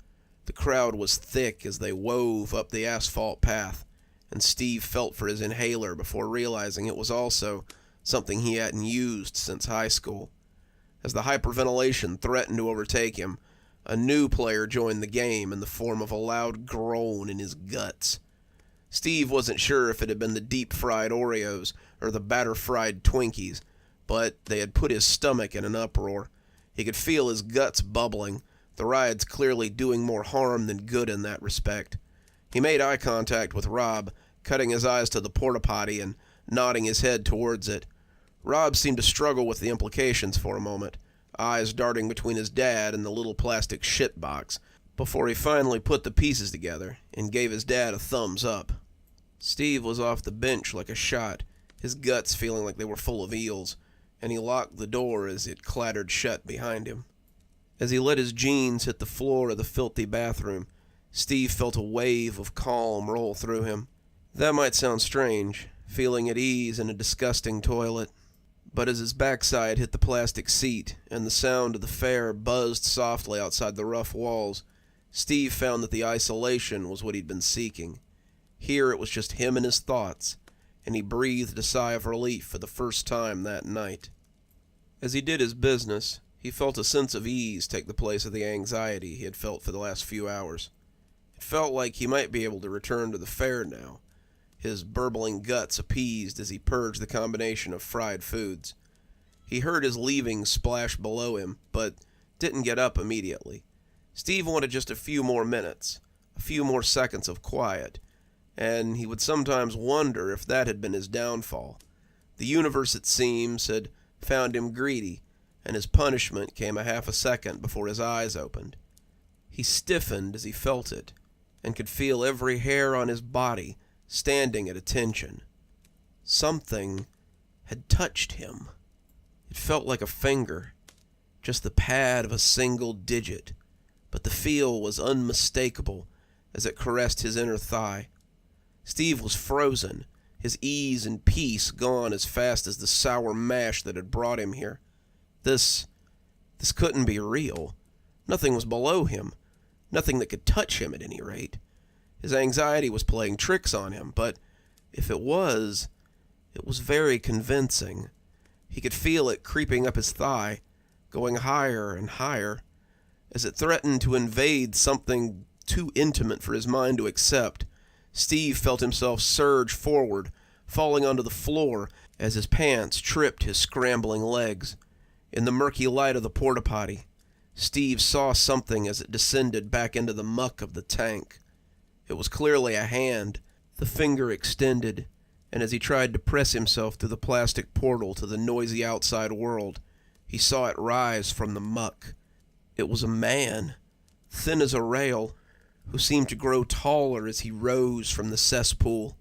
The crowd was thick as they wove up the asphalt path, and Steve felt for his inhaler before realizing it was also something he hadn't used since high school. As the hyperventilation threatened to overtake him, a new player joined the game in the form of a loud groan in his guts. Steve wasn't sure if it had been the deep-fried Oreos or the batter-fried Twinkies, but they had put his stomach in an uproar. He could feel his guts bubbling, the rides clearly doing more harm than good in that respect. He made eye contact with Rob, cutting his eyes to the porta-potty and nodding his head towards it. Rob seemed to struggle with the implications for a moment, eyes darting between his dad and the little plastic shit box, before he finally put the pieces together and gave his dad a thumbs up. Steve was off the bench like a shot, his guts feeling like they were full of eels, and he locked the door as it clattered shut behind him. As he let his jeans hit the floor of the filthy bathroom, Steve felt a wave of calm roll through him. That might sound strange, feeling at ease in a disgusting toilet, but as his backside hit the plastic seat and the sound of the fair buzzed softly outside the rough walls, Steve found that the isolation was what he'd been seeking. Here it was just him and his thoughts, and he breathed a sigh of relief for the first time that night. As he did his business, he felt a sense of ease take the place of the anxiety he had felt for the last few hours. It felt like he might be able to return to the fair now, his burbling guts appeased as he purged the combination of fried foods. He heard his leavings splash below him, but didn't get up immediately. Steve wanted just a few more minutes, a few more seconds of quiet, and he would sometimes wonder if that had been his downfall. The universe, it seems, had found him greedy, and his punishment came a half a second before his eyes opened. He stiffened as he felt it, and could feel every hair on his body standing at attention. Something had touched him. It felt like a finger, just the pad of a single digit, but the feel was unmistakable as it caressed his inner thigh. Steve was frozen, his ease and peace gone as fast as the sour mash that had brought him here. This couldn't be real. Nothing was below him. Nothing that could touch him, at any rate. His anxiety was playing tricks on him, but if it was very convincing. He could feel it creeping up his thigh, going higher and higher. As it threatened to invade something too intimate for his mind to accept, Steve felt himself surge forward, falling onto the floor as his pants tripped his scrambling legs. In the murky light of the porta-potty, Steve saw something as it descended back into the muck of the tank. It was clearly a hand, the finger extended, and as he tried to press himself through the plastic portal to the noisy outside world, he saw it rise from the muck. It was a man, thin as a rail, who seemed to grow taller as he rose from the cesspool.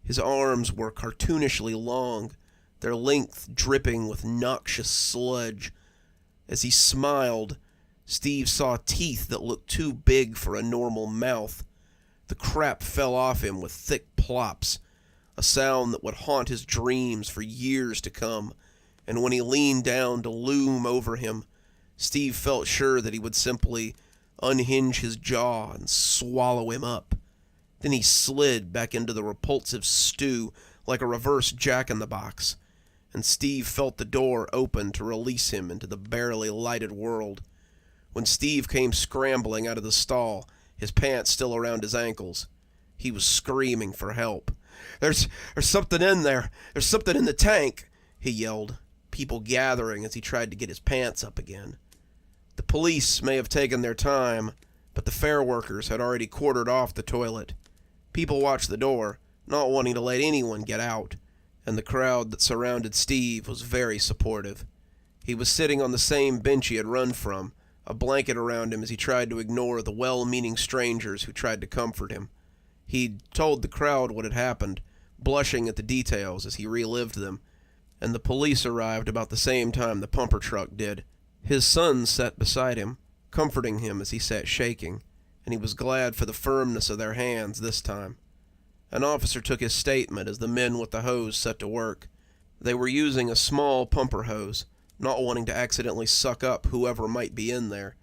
His arms were cartoonishly long, their length dripping with noxious sludge. As he smiled, Steve saw teeth that looked too big for a normal mouth. The crap fell off him with thick plops, a sound that would haunt his dreams for years to come, and when he leaned down to loom over him, Steve felt sure that he would simply unhinge his jaw and swallow him up. Then he slid back into the repulsive stew like a reverse jack-in-the-box, and Steve felt the door open to release him into the barely lighted world. When Steve came scrambling out of the stall, his pants still around his ankles, he was screaming for help. There's something in there. There's something in the tank," he yelled, people gathering as he tried to get his pants up again. The police may have taken their time, but the fair workers had already quartered off the toilet. People watched the door, not wanting to let anyone get out, and the crowd that surrounded Steve was very supportive. He was sitting on the same bench he had run from, a blanket around him as he tried to ignore the well-meaning strangers who tried to comfort him. He'd told the crowd what had happened, blushing at the details as he relived them, and the police arrived about the same time the pumper truck did. His sons sat beside him, comforting him as he sat shaking, and he was glad for the firmness of their hands this time. An officer took his statement as the men with the hose set to work. They were using a small pumper hose, not wanting to accidentally suck up whoever might be in there,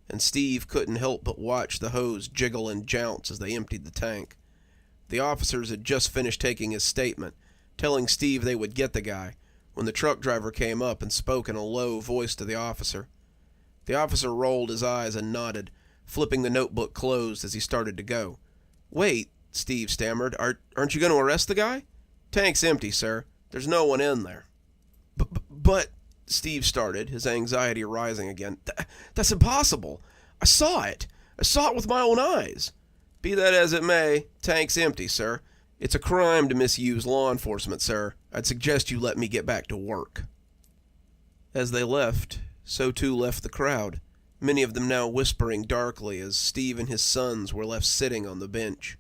and Steve couldn't help but watch the hose jiggle and jounce as they emptied the tank. The officers had just finished taking his statement, telling Steve they would get the guy, when the truck driver came up and spoke in a low voice to the officer. The officer rolled his eyes and nodded, flipping the notebook closed as he started to go. "Wait," Steve stammered, aren't you going to arrest the guy?" "Tank's empty, sir. There's no one in there." But, Steve started, his anxiety rising again. That's impossible. I saw it. I saw it with my own eyes." "Be that as it may, tank's empty, sir. It's a crime to misuse law enforcement, sir. I'd suggest you let me get back to work." As they left, so too left the crowd, many of them now whispering darkly as Steve and his sons were left sitting on the bench.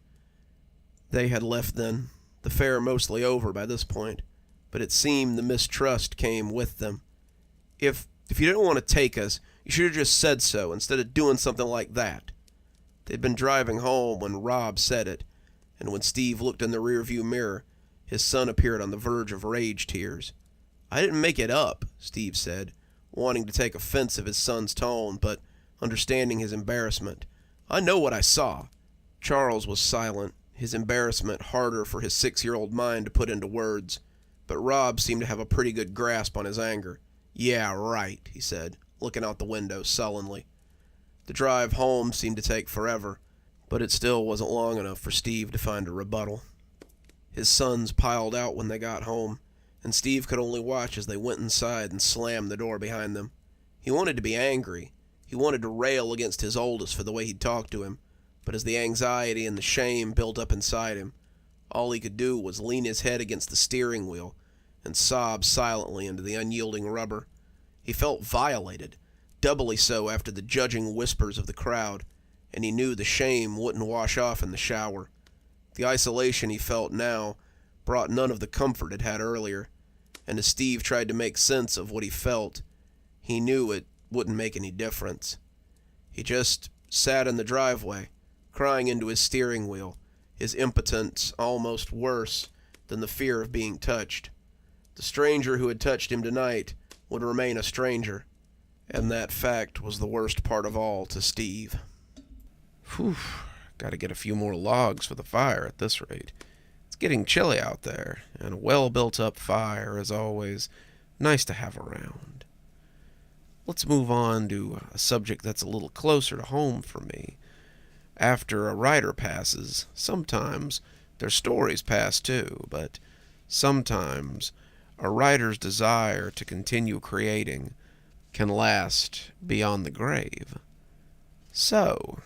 They had left then, the fair mostly over by this point, but it seemed the mistrust came with them. If you didn't want to take us, you should have just said so instead of doing something like that." They'd been driving home when Rob said it, and when Steve looked in the rearview mirror, his son appeared on the verge of rage tears. "I didn't make it up," Steve said, wanting to take offense of his son's tone, but understanding his embarrassment. "I know what I saw." Charles was silent, his embarrassment harder for his 6-year-old mind to put into words, but Rob seemed to have a pretty good grasp on his anger. "Yeah, right," he said, looking out the window sullenly. The drive home seemed to take forever, but it still wasn't long enough for Steve to find a rebuttal. His sons piled out when they got home, and Steve could only watch as they went inside and slammed the door behind them. He wanted to be angry. He wanted to rail against his oldest for the way he'd talked to him, but as the anxiety and the shame built up inside him, all he could do was lean his head against the steering wheel and sob silently into the unyielding rubber. He felt violated, doubly so after the judging whispers of the crowd, and he knew the shame wouldn't wash off in the shower. The isolation he felt now brought none of the comfort it had earlier, and as Steve tried to make sense of what he felt, he knew it wouldn't make any difference. He just sat in the driveway, crying into his steering wheel, his impotence almost worse than the fear of being touched. The stranger who had touched him tonight would remain a stranger, and that fact was the worst part of all to Steve. Whew, gotta get a few more logs for the fire at this rate. It's getting chilly out there, and a well-built-up fire is always nice to have around. Let's move on to a subject that's a little closer to home for me. After a writer passes, sometimes their stories pass too, but sometimes a writer's desire to continue creating can last beyond the grave. So,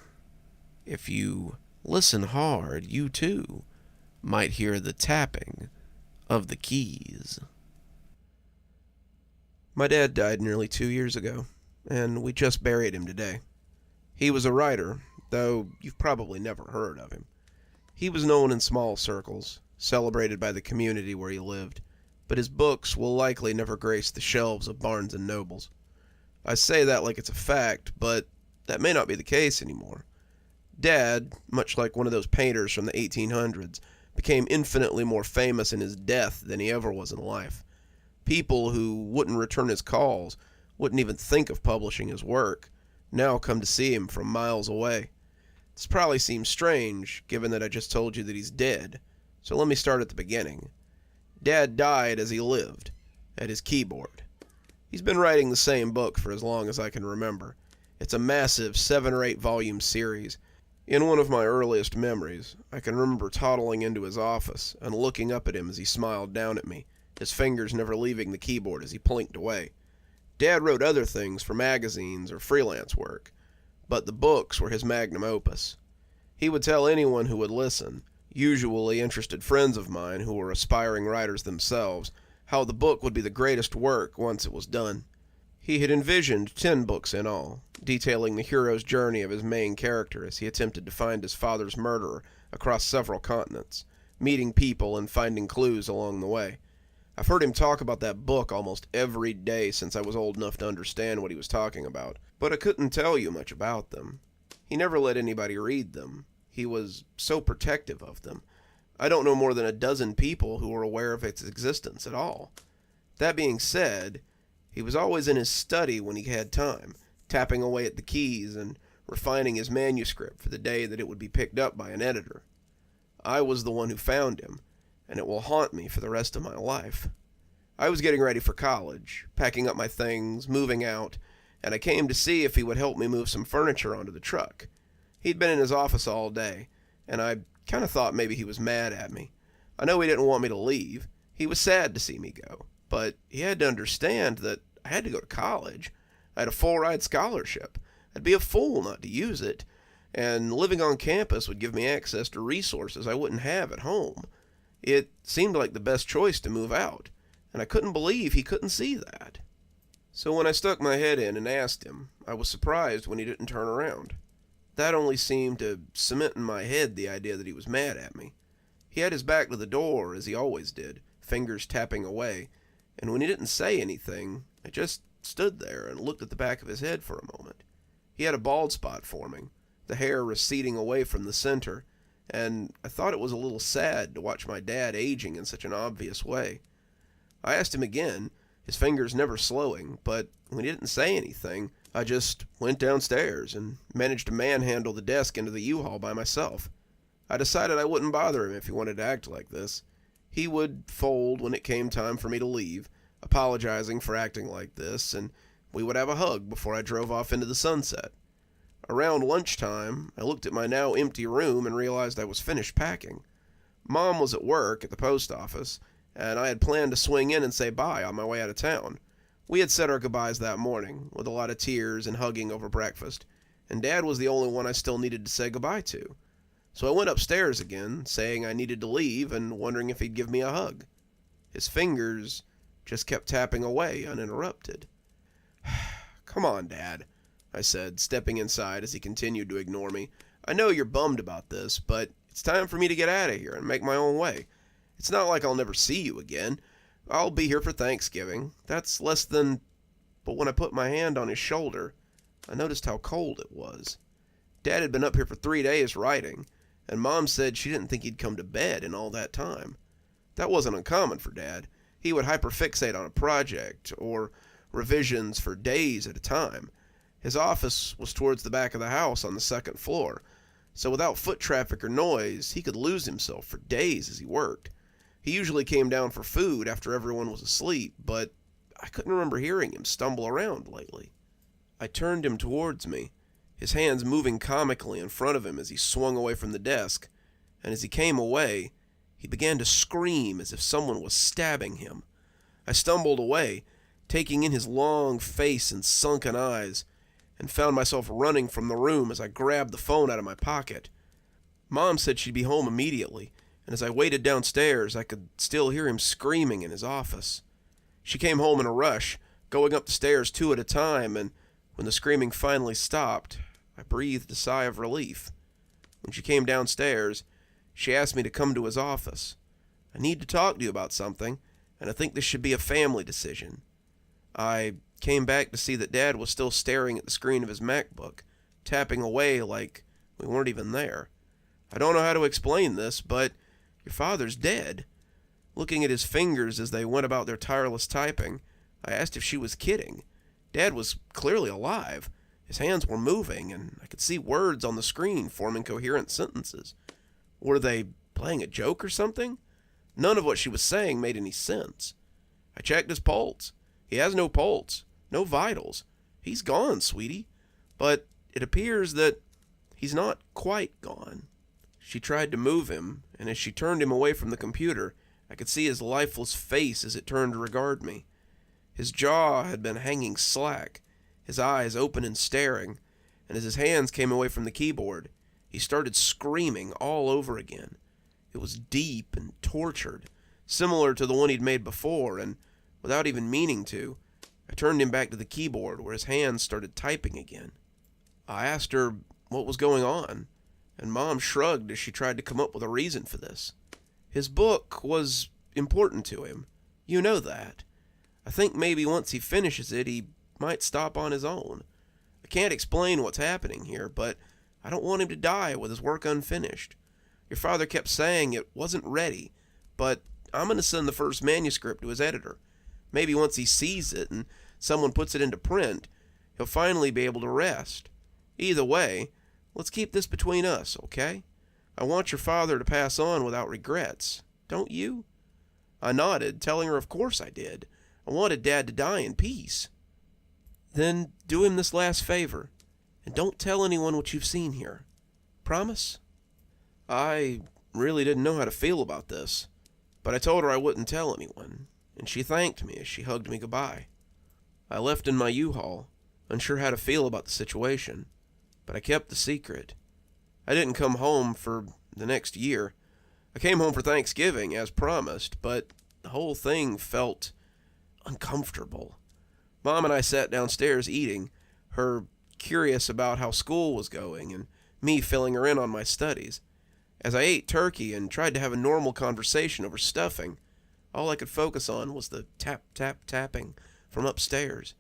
if you listen hard, you too might hear the tapping of the keys. My dad died nearly 2 years ago, and we just buried him today. He was a writer, though you've probably never heard of him. He was known in small circles, celebrated by the community where he lived, but his books will likely never grace the shelves of Barnes and Nobles. I say that like it's a fact, but that may not be the case anymore. Dad, much like one of those painters from the 1800s, became infinitely more famous in his death than he ever was in life. People who wouldn't return his calls, wouldn't even think of publishing his work, now come to see him from miles away. This probably seems strange, given that I just told you that he's dead, so let me start at the beginning. Dad died as he lived, at his keyboard. He's been writing the same book for as long as I can remember. It's a massive 7 or 8 volume series. In one of my earliest memories, I can remember toddling into his office and looking up at him as he smiled down at me, his fingers never leaving the keyboard as he plinked away. Dad wrote other things for magazines or freelance work, but the books were his magnum opus. He would tell anyone who would listen, usually interested friends of mine who were aspiring writers themselves, how the book would be the greatest work once it was done. He had envisioned 10 books in all, detailing the hero's journey of his main character as he attempted to find his father's murderer across several continents, meeting people and finding clues along the way. I've heard him talk about that book almost every day since I was old enough to understand what he was talking about, but I couldn't tell you much about them. He never let anybody read them. He was so protective of them. I don't know more than a dozen people who were aware of its existence at all. That being said, he was always in his study when he had time, tapping away at the keys and refining his manuscript for the day that it would be picked up by an editor. I was the one who found him, and it will haunt me for the rest of my life. I was getting ready for college, packing up my things, moving out, and I came to see if he would help me move some furniture onto the truck. He'd been in his office all day, and I kind of thought maybe he was mad at me. I know he didn't want me to leave. He was sad to see me go, but he had to understand that I had to go to college. I had a full-ride scholarship. I'd be a fool not to use it, and living on campus would give me access to resources I wouldn't have at home. It seemed like the best choice to move out, and I couldn't believe he couldn't see that. So when I stuck my head in and asked him, I was surprised when he didn't turn around. That only seemed to cement in my head the idea that he was mad at me. He had his back to the door, as he always did, fingers tapping away, and when he didn't say anything, I just stood there and looked at the back of his head for a moment. He had a bald spot forming, the hair receding away from the center, and I thought it was a little sad to watch my dad aging in such an obvious way. I asked him again, his fingers never slowing, but when he didn't say anything, I just went downstairs and managed to manhandle the desk into the U-Haul by myself. I decided I wouldn't bother him if he wanted to act like this. He would fold when it came time for me to leave, apologizing for acting like this, and we would have a hug before I drove off into the sunset. Around lunchtime, I looked at my now empty room and realized I was finished packing. Mom was at work at the post office, and I had planned to swing in and say bye on my way out of town. We had said our goodbyes that morning, with a lot of tears and hugging over breakfast, and Dad was the only one I still needed to say goodbye to. So I went upstairs again, saying I needed to leave and wondering if he'd give me a hug. His fingers just kept tapping away uninterrupted. "Come on, Dad," I said, stepping inside as he continued to ignore me. "I know you're bummed about this, but it's time for me to get out of here and make my own way. It's not like I'll never see you again. I'll be here for Thanksgiving. That's less than..." But when I put my hand on his shoulder, I noticed how cold it was. Dad had been up here for 3 days writing, and Mom said she didn't think he'd come to bed in all that time. That wasn't uncommon for Dad. He would hyperfixate on a project, or revisions for days at a time. His office was towards the back of the house on the second floor, so without foot traffic or noise, he could lose himself for days as he worked. He usually came down for food after everyone was asleep, but I couldn't remember hearing him stumble around lately. I turned him towards me, his hands moving comically in front of him as he swung away from the desk, and as he came away, he began to scream as if someone was stabbing him. I stumbled away, taking in his long face and sunken eyes, and found myself running from the room as I grabbed the phone out of my pocket. Mom said she'd be home immediately, and as I waited downstairs, I could still hear him screaming in his office. She came home in a rush, going up the stairs 2 at a time, and when the screaming finally stopped, I breathed a sigh of relief. When she came downstairs, she asked me to come to his office. "I need to talk to you about something, and I think this should be a family decision." I came back to see that Dad was still staring at the screen of his MacBook, tapping away like we weren't even there. "I don't know how to explain this, but your father's dead." Looking at his fingers as they went about their tireless typing, I asked if she was kidding. Dad was clearly alive. His hands were moving, and I could see words on the screen forming coherent sentences. Were they playing a joke or something? None of what she was saying made any sense. I checked his pulse. He has no pulse, no vitals. He's gone, sweetie. But it appears that he's not quite gone. She tried to move him, and as she turned him away from the computer, I could see his lifeless face as it turned to regard me. His jaw had been hanging slack, his eyes open and staring, and as his hands came away from the keyboard, he started screaming all over again. It was deep and tortured, similar to the one he'd made before, and without even meaning to, I turned him back to the keyboard where his hands started typing again. I asked her what was going on, and Mom shrugged as she tried to come up with a reason for this. His book was important to him. You know that. I think maybe once he finishes it, he might stop on his own. I can't explain what's happening here, but I don't want him to die with his work unfinished. Your father kept saying it wasn't ready, but I'm going to send the first manuscript to his editor. Maybe once he sees it and someone puts it into print, he'll finally be able to rest. Either way, let's keep this between us, okay? I want your father to pass on without regrets, don't you? I nodded, telling her of course I did. I wanted Dad to die in peace. Then do him this last favor, and don't tell anyone what you've seen here. Promise? I really didn't know how to feel about this, but I told her I wouldn't tell anyone, and she thanked me as she hugged me goodbye. I left in my U-Haul, unsure how to feel about the situation, but I kept the secret. I didn't come home for the next year. I came home for Thanksgiving, as promised, but the whole thing felt uncomfortable. Mom and I sat downstairs eating, her curious about how school was going, and me filling her in on my studies. As I ate turkey and tried to have a normal conversation over stuffing, all I could focus on was the tap-tap-tapping from upstairs.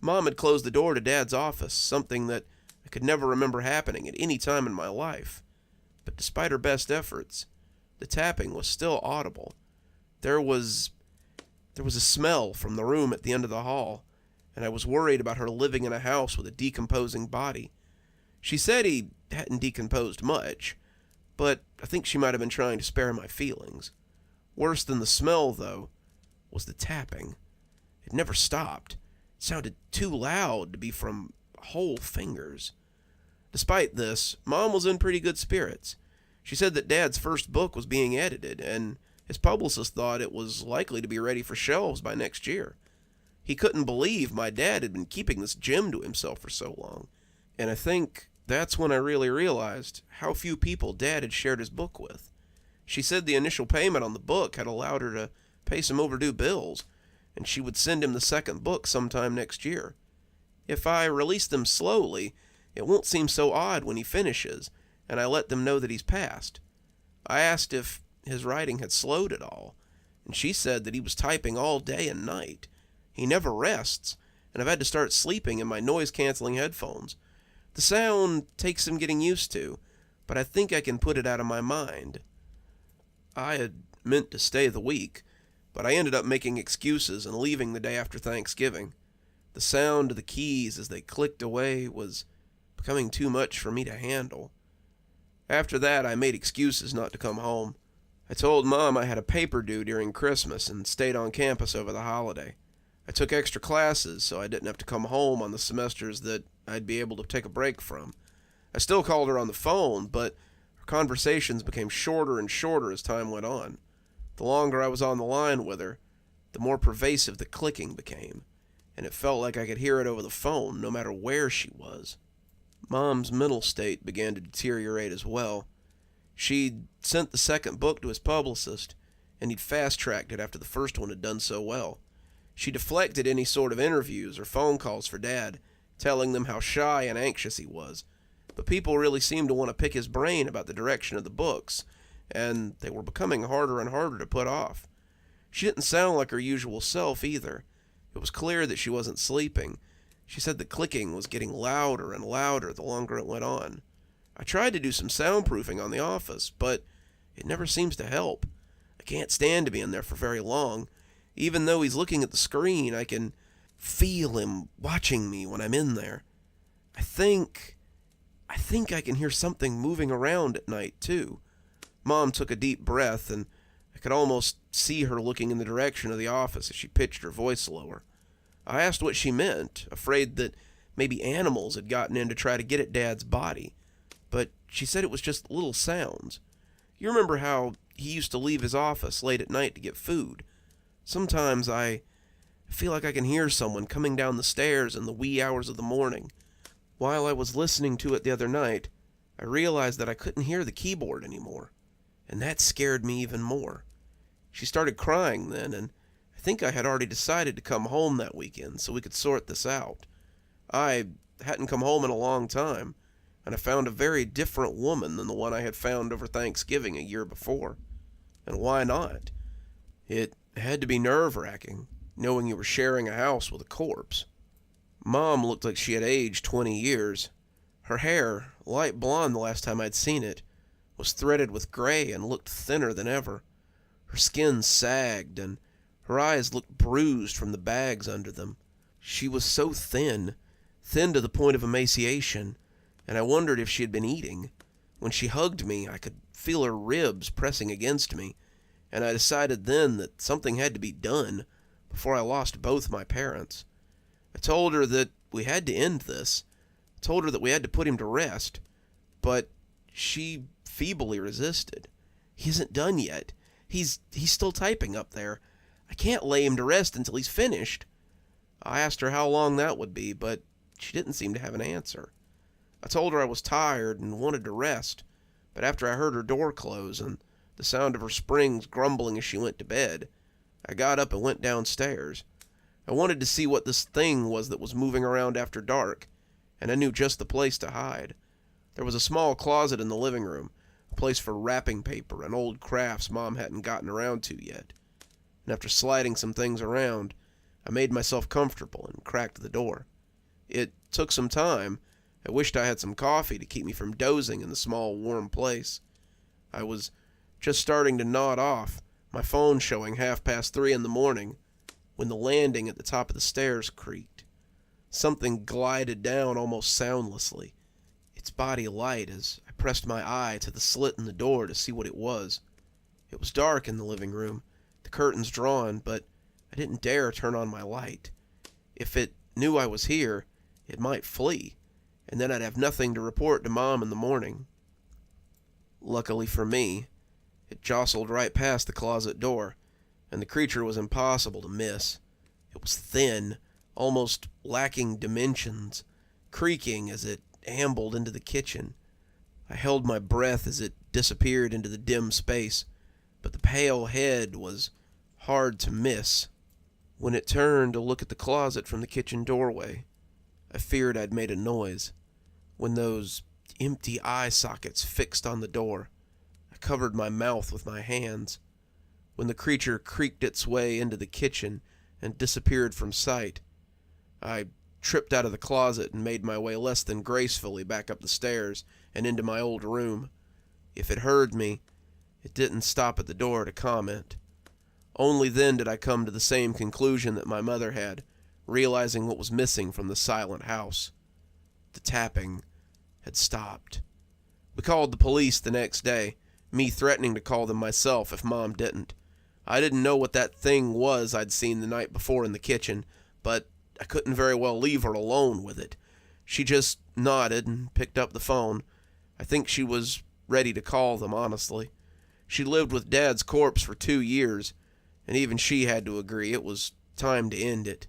Mom had closed the door to Dad's office, something that I could never remember happening at any time in my life. But despite her best efforts, the tapping was still audible. There was a smell from the room at the end of the hall, and I was worried about her living in a house with a decomposing body. She said he hadn't decomposed much, but I think she might have been trying to spare my feelings. Worse than the smell, though, was the tapping. It never stopped. It sounded too loud to be from whole fingers. Despite this, Mom was in pretty good spirits. She said that Dad's first book was being edited, and his publicist thought it was likely to be ready for shelves by next year. He couldn't believe my dad had been keeping this gem to himself for so long. And I think that's when I really realized how few people Dad had shared his book with. She said the initial payment on the book had allowed her to pay some overdue bills, and she would send him the second book sometime next year. If I release them slowly, it won't seem so odd when he finishes, and I let them know that he's passed. I asked if his writing had slowed at all, and she said that he was typing all day and night. He never rests, and I've had to start sleeping in my noise-canceling headphones. The sound takes some getting used to, but I think I can put it out of my mind. I had meant to stay the week, but I ended up making excuses and leaving the day after Thanksgiving. The sound of the keys as they clicked away was becoming too much for me to handle. After that, I made excuses not to come home. I told Mom I had a paper due during Christmas and stayed on campus over the holiday. I took extra classes so I didn't have to come home on the semesters that I'd be able to take a break from. I still called her on the phone, but our conversations became shorter and shorter as time went on. The longer I was on the line with her, the more pervasive the clicking became, and it felt like I could hear it over the phone no matter where she was. Mom's mental state began to deteriorate as well. She'd sent the second book to his publicist, and he'd fast-tracked it after the first one had done so well. She deflected any sort of interviews or phone calls for Dad, telling them how shy and anxious he was. But people really seemed to want to pick his brain about the direction of the books, and they were becoming harder and harder to put off. She didn't sound like her usual self either. It was clear that she wasn't sleeping. She said the clicking was getting louder and louder the longer it went on. I tried to do some soundproofing on the office, but it never seems to help. I can't stand to be in there for very long. Even though he's looking at the screen, I can feel him watching me when I'm in there. I think I can hear something moving around at night, too. Mom took a deep breath, and I could almost see her looking in the direction of the office as she pitched her voice lower. I asked what she meant, afraid that maybe animals had gotten in to try to get at Dad's body. But she said it was just little sounds. You remember how he used to leave his office late at night to get food? Sometimes I feel like I can hear someone coming down the stairs in the wee hours of the morning. While I was listening to it the other night, I realized that I couldn't hear the keyboard anymore, and that scared me even more. She started crying then, and I think I had already decided to come home that weekend so we could sort this out. I hadn't come home in a long time, and I found a very different woman than the one I had found over Thanksgiving a year before. And why not? It had to be nerve-wracking, knowing you were sharing a house with a corpse. Mom looked like she had aged 20 years. Her hair, light blonde the last time I'd seen it, was threaded with gray and looked thinner than ever. Her skin sagged, and her eyes looked bruised from the bags under them. She was so thin to the point of emaciation, and I wondered if she had been eating. When she hugged me, I could feel her ribs pressing against me, and I decided then that something had to be done before I lost both my parents. I told her that we had to end this. I told her that we had to put him to rest, but she feebly resisted. He isn't done yet. He's still typing up there. I can't lay him to rest until he's finished. I asked her how long that would be, but she didn't seem to have an answer. I told her I was tired and wanted to rest, but after I heard her door close and the sound of her springs grumbling as she went to bed, I got up and went downstairs. I wanted to see what this thing was that was moving around after dark, and I knew just the place to hide. There was a small closet in the living room, a place for wrapping paper and old crafts Mom hadn't gotten around to yet. And after sliding some things around, I made myself comfortable and cracked the door. It took some time. I wished I had some coffee to keep me from dozing in the small, warm place. I was just starting to nod off, my phone showing 3:30 in the morning, when the landing at the top of the stairs creaked. Something glided down almost soundlessly, its body light as I pressed my eye to the slit in the door to see what it was. It was dark in the living room, the curtains drawn, but I didn't dare turn on my light. If it knew I was here, it might flee, and then I'd have nothing to report to Mom in the morning. Luckily for me, it jostled right past the closet door, and the creature was impossible to miss. It It was thin, almost lacking dimensions, creaking as it ambled into the kitchen. I held my breath as it disappeared into the dim space, but the pale head was hard to miss. When it turned to look at the closet from the kitchen doorway, I feared I'd made a noise. When those empty eye sockets fixed on the door, I covered my mouth with my hands. When the creature creaked its way into the kitchen and disappeared from sight, I tripped out of the closet and made my way less than gracefully back up the stairs and into my old room. If it heard me, it didn't stop at the door to comment. Only then did I come to the same conclusion that my mother had, realizing what was missing from the silent house. The tapping had stopped. We called the police the next day, me threatening to call them myself if Mom didn't. I didn't know what that thing was I'd seen the night before in the kitchen, but I couldn't very well leave her alone with it. She just nodded and picked up the phone. I think she was ready to call them, honestly. She lived with Dad's corpse for 2 years, and even she had to agree it was time to end it.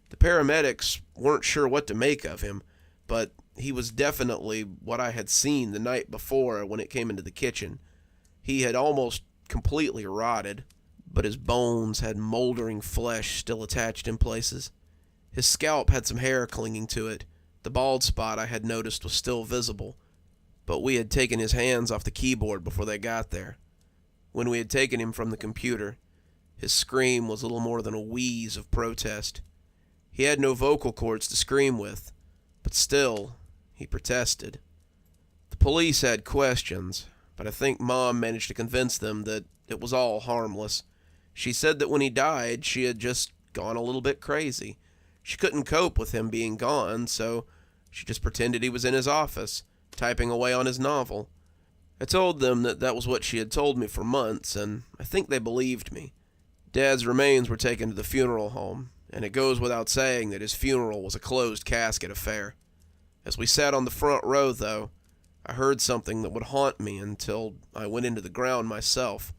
The paramedics weren't sure what to make of him, but he was definitely what I had seen the night before when it came into the kitchen. He had almost completely rotted, but his bones had moldering flesh still attached in places. His scalp had some hair clinging to it. The bald spot I had noticed was still visible, but we had taken his hands off the keyboard before they got there. When we had taken him from the computer, his scream was little more than a wheeze of protest. He had no vocal cords to scream with, but still, he protested. The police had questions, but I think Mom managed to convince them that it was all harmless. She said that when he died, she had just gone a little bit crazy. She couldn't cope with him being gone, so she just pretended he was in his office, typing away on his novel. I told them that that was what she had told me for months, and I think they believed me. Dad's remains were taken to the funeral home, and it goes without saying that his funeral was a closed casket affair. As we sat on the front row, though, I heard something that would haunt me until I went into the ground myself.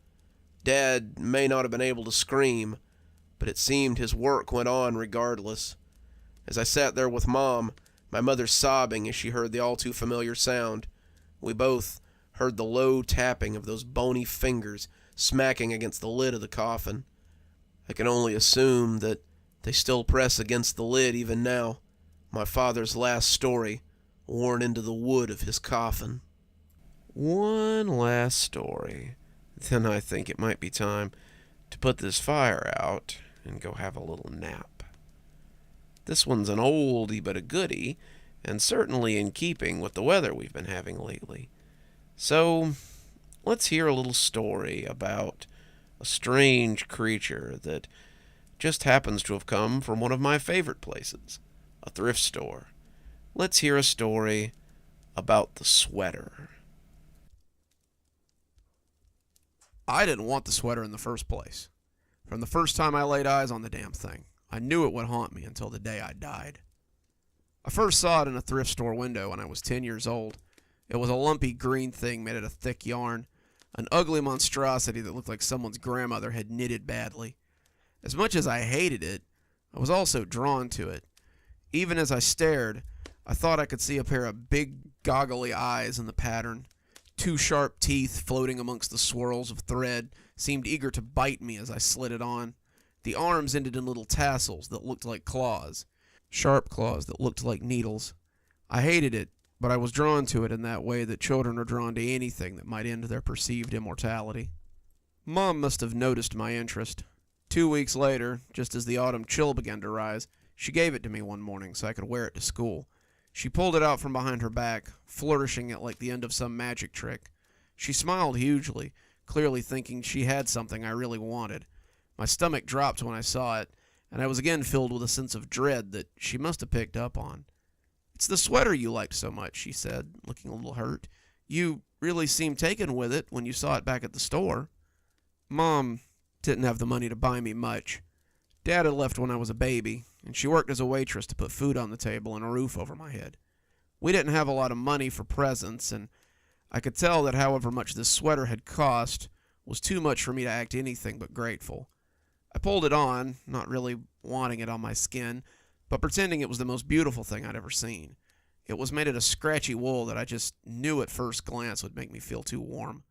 Dad may not have been able to scream, but it seemed his work went on regardless. As I sat there with Mom, my mother sobbing as she heard the all-too-familiar sound, we both heard the low tapping of those bony fingers smacking against the lid of the coffin. I can only assume that they still press against the lid even now, my father's last story worn into the wood of his coffin. One last story. Then I think it might be time to put this fire out and go have a little nap. This one's an oldie but a goodie, and certainly in keeping with the weather we've been having lately. So, let's hear a little story about a strange creature that just happens to have come from one of my favorite places, a thrift store. Let's hear a story about the sweater. I didn't want the sweater in the first place. From the first time I laid eyes on the damn thing, I knew it would haunt me until the day I died. I first saw it in a thrift store window when I was 10 years old. It was a lumpy green thing made out of thick yarn, an ugly monstrosity that looked like someone's grandmother had knitted badly. As much as I hated it, I was also drawn to it. Even as I stared, I thought I could see a pair of big, goggly eyes in the pattern. 2 sharp teeth floating amongst the swirls of thread seemed eager to bite me as I slid it on. The arms ended in little tassels that looked like claws, sharp claws that looked like needles. I hated it, but I was drawn to it in that way that children are drawn to anything that might end their perceived immortality. Mom must have noticed my interest. 2 weeks later, just as the autumn chill began to rise, she gave it to me one morning so I could wear it to school. She pulled it out from behind her back, flourishing it like the end of some magic trick. She smiled hugely, clearly thinking she had something I really wanted. My stomach dropped when I saw it, and I was again filled with a sense of dread that she must have picked up on. "It's the sweater you liked so much," she said, looking a little hurt. "You really seemed taken with it when you saw it back at the store." Mom didn't have the money to buy me much. Dad had left when I was a baby, and she worked as a waitress to put food on the table and a roof over my head. We didn't have a lot of money for presents, and I could tell that however much this sweater had cost was too much for me to act anything but grateful. I pulled it on, not really wanting it on my skin, but pretending it was the most beautiful thing I'd ever seen. It was made out of scratchy wool that I just knew at first glance would make me feel too warm.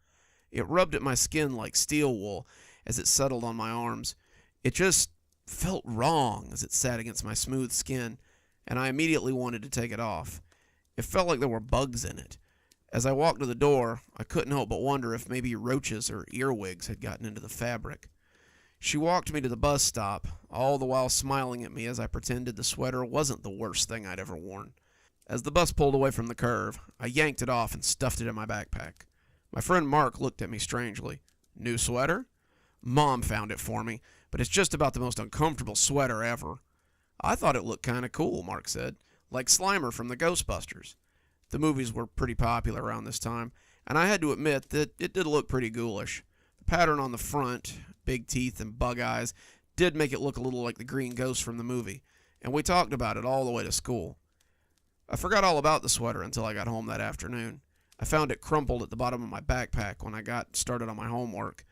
It rubbed at my skin like steel wool as it settled on my arms. It just felt wrong as it sat against my smooth skin, and I immediately wanted to take it off. It felt like there were bugs in it. As I walked to the door, I couldn't help but wonder if maybe roaches or earwigs had gotten into the fabric. She walked me to the bus stop, all the while smiling at me as I pretended the sweater wasn't the worst thing I'd ever worn. As the bus pulled away from the curve, I yanked it off and stuffed it in my backpack. My friend Mark looked at me strangely. "New sweater?" "Mom found it for me, but it's just about the most uncomfortable sweater ever." "I thought it looked kind of cool," Mark said, "like Slimer from the Ghostbusters." The movies were pretty popular around this time, and I had to admit that it did look pretty ghoulish. The pattern on the front, big teeth and bug eyes, did make it look a little like the green ghost from the movie, and we talked about it all the way to school. I forgot all about the sweater until I got home that afternoon. I found it crumpled at the bottom of my backpack when I got started on my homework.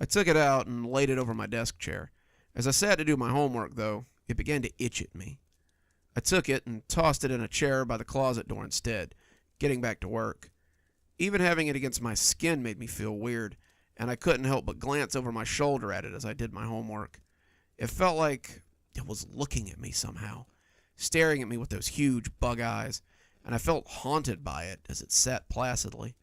I took it out and laid it over my desk chair. As I sat to do my homework, though, it began to itch at me. I took it and tossed it in a chair by the closet door instead, getting back to work. Even having it against my skin made me feel weird, and I couldn't help but glance over my shoulder at it as I did my homework. It felt like it was looking at me somehow, staring at me with those huge bug eyes, and I felt haunted by it as it sat placidly.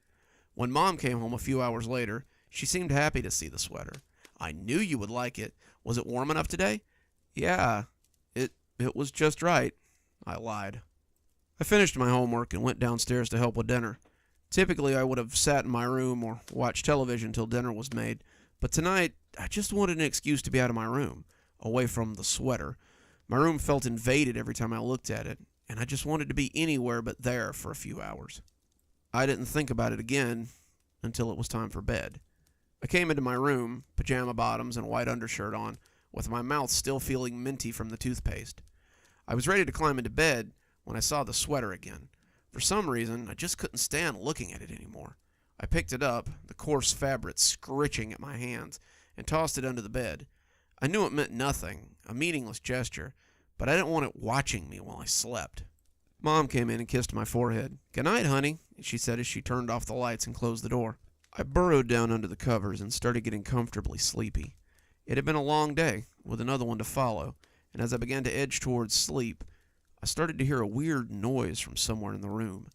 When Mom came home a few hours later, she seemed happy to see the sweater. "I knew you would like it. Was it warm enough today?" "Yeah, it was just right," I lied. I finished my homework and went downstairs to help with dinner. Typically, I would have sat in my room or watched television till dinner was made, but tonight, I just wanted an excuse to be out of my room, away from the sweater. My room felt invaded every time I looked at it, and I just wanted to be anywhere but there for a few hours. I didn't think about it again until it was time for bed. I came into my room, pajama bottoms and white undershirt on, with my mouth still feeling minty from the toothpaste. I was ready to climb into bed when I saw the sweater again. For some reason, I just couldn't stand looking at it anymore. I picked it up, the coarse fabric scritching at my hands, and tossed it under the bed. I knew it meant nothing, a meaningless gesture, but I didn't want it watching me while I slept. Mom came in and kissed my forehead. "Good night, honey," she said as she turned off the lights and closed the door. I burrowed down under the covers and started getting comfortably sleepy. It had been a long day, with another one to follow, and as I began to edge towards sleep, I started to hear a weird noise from somewhere in the room.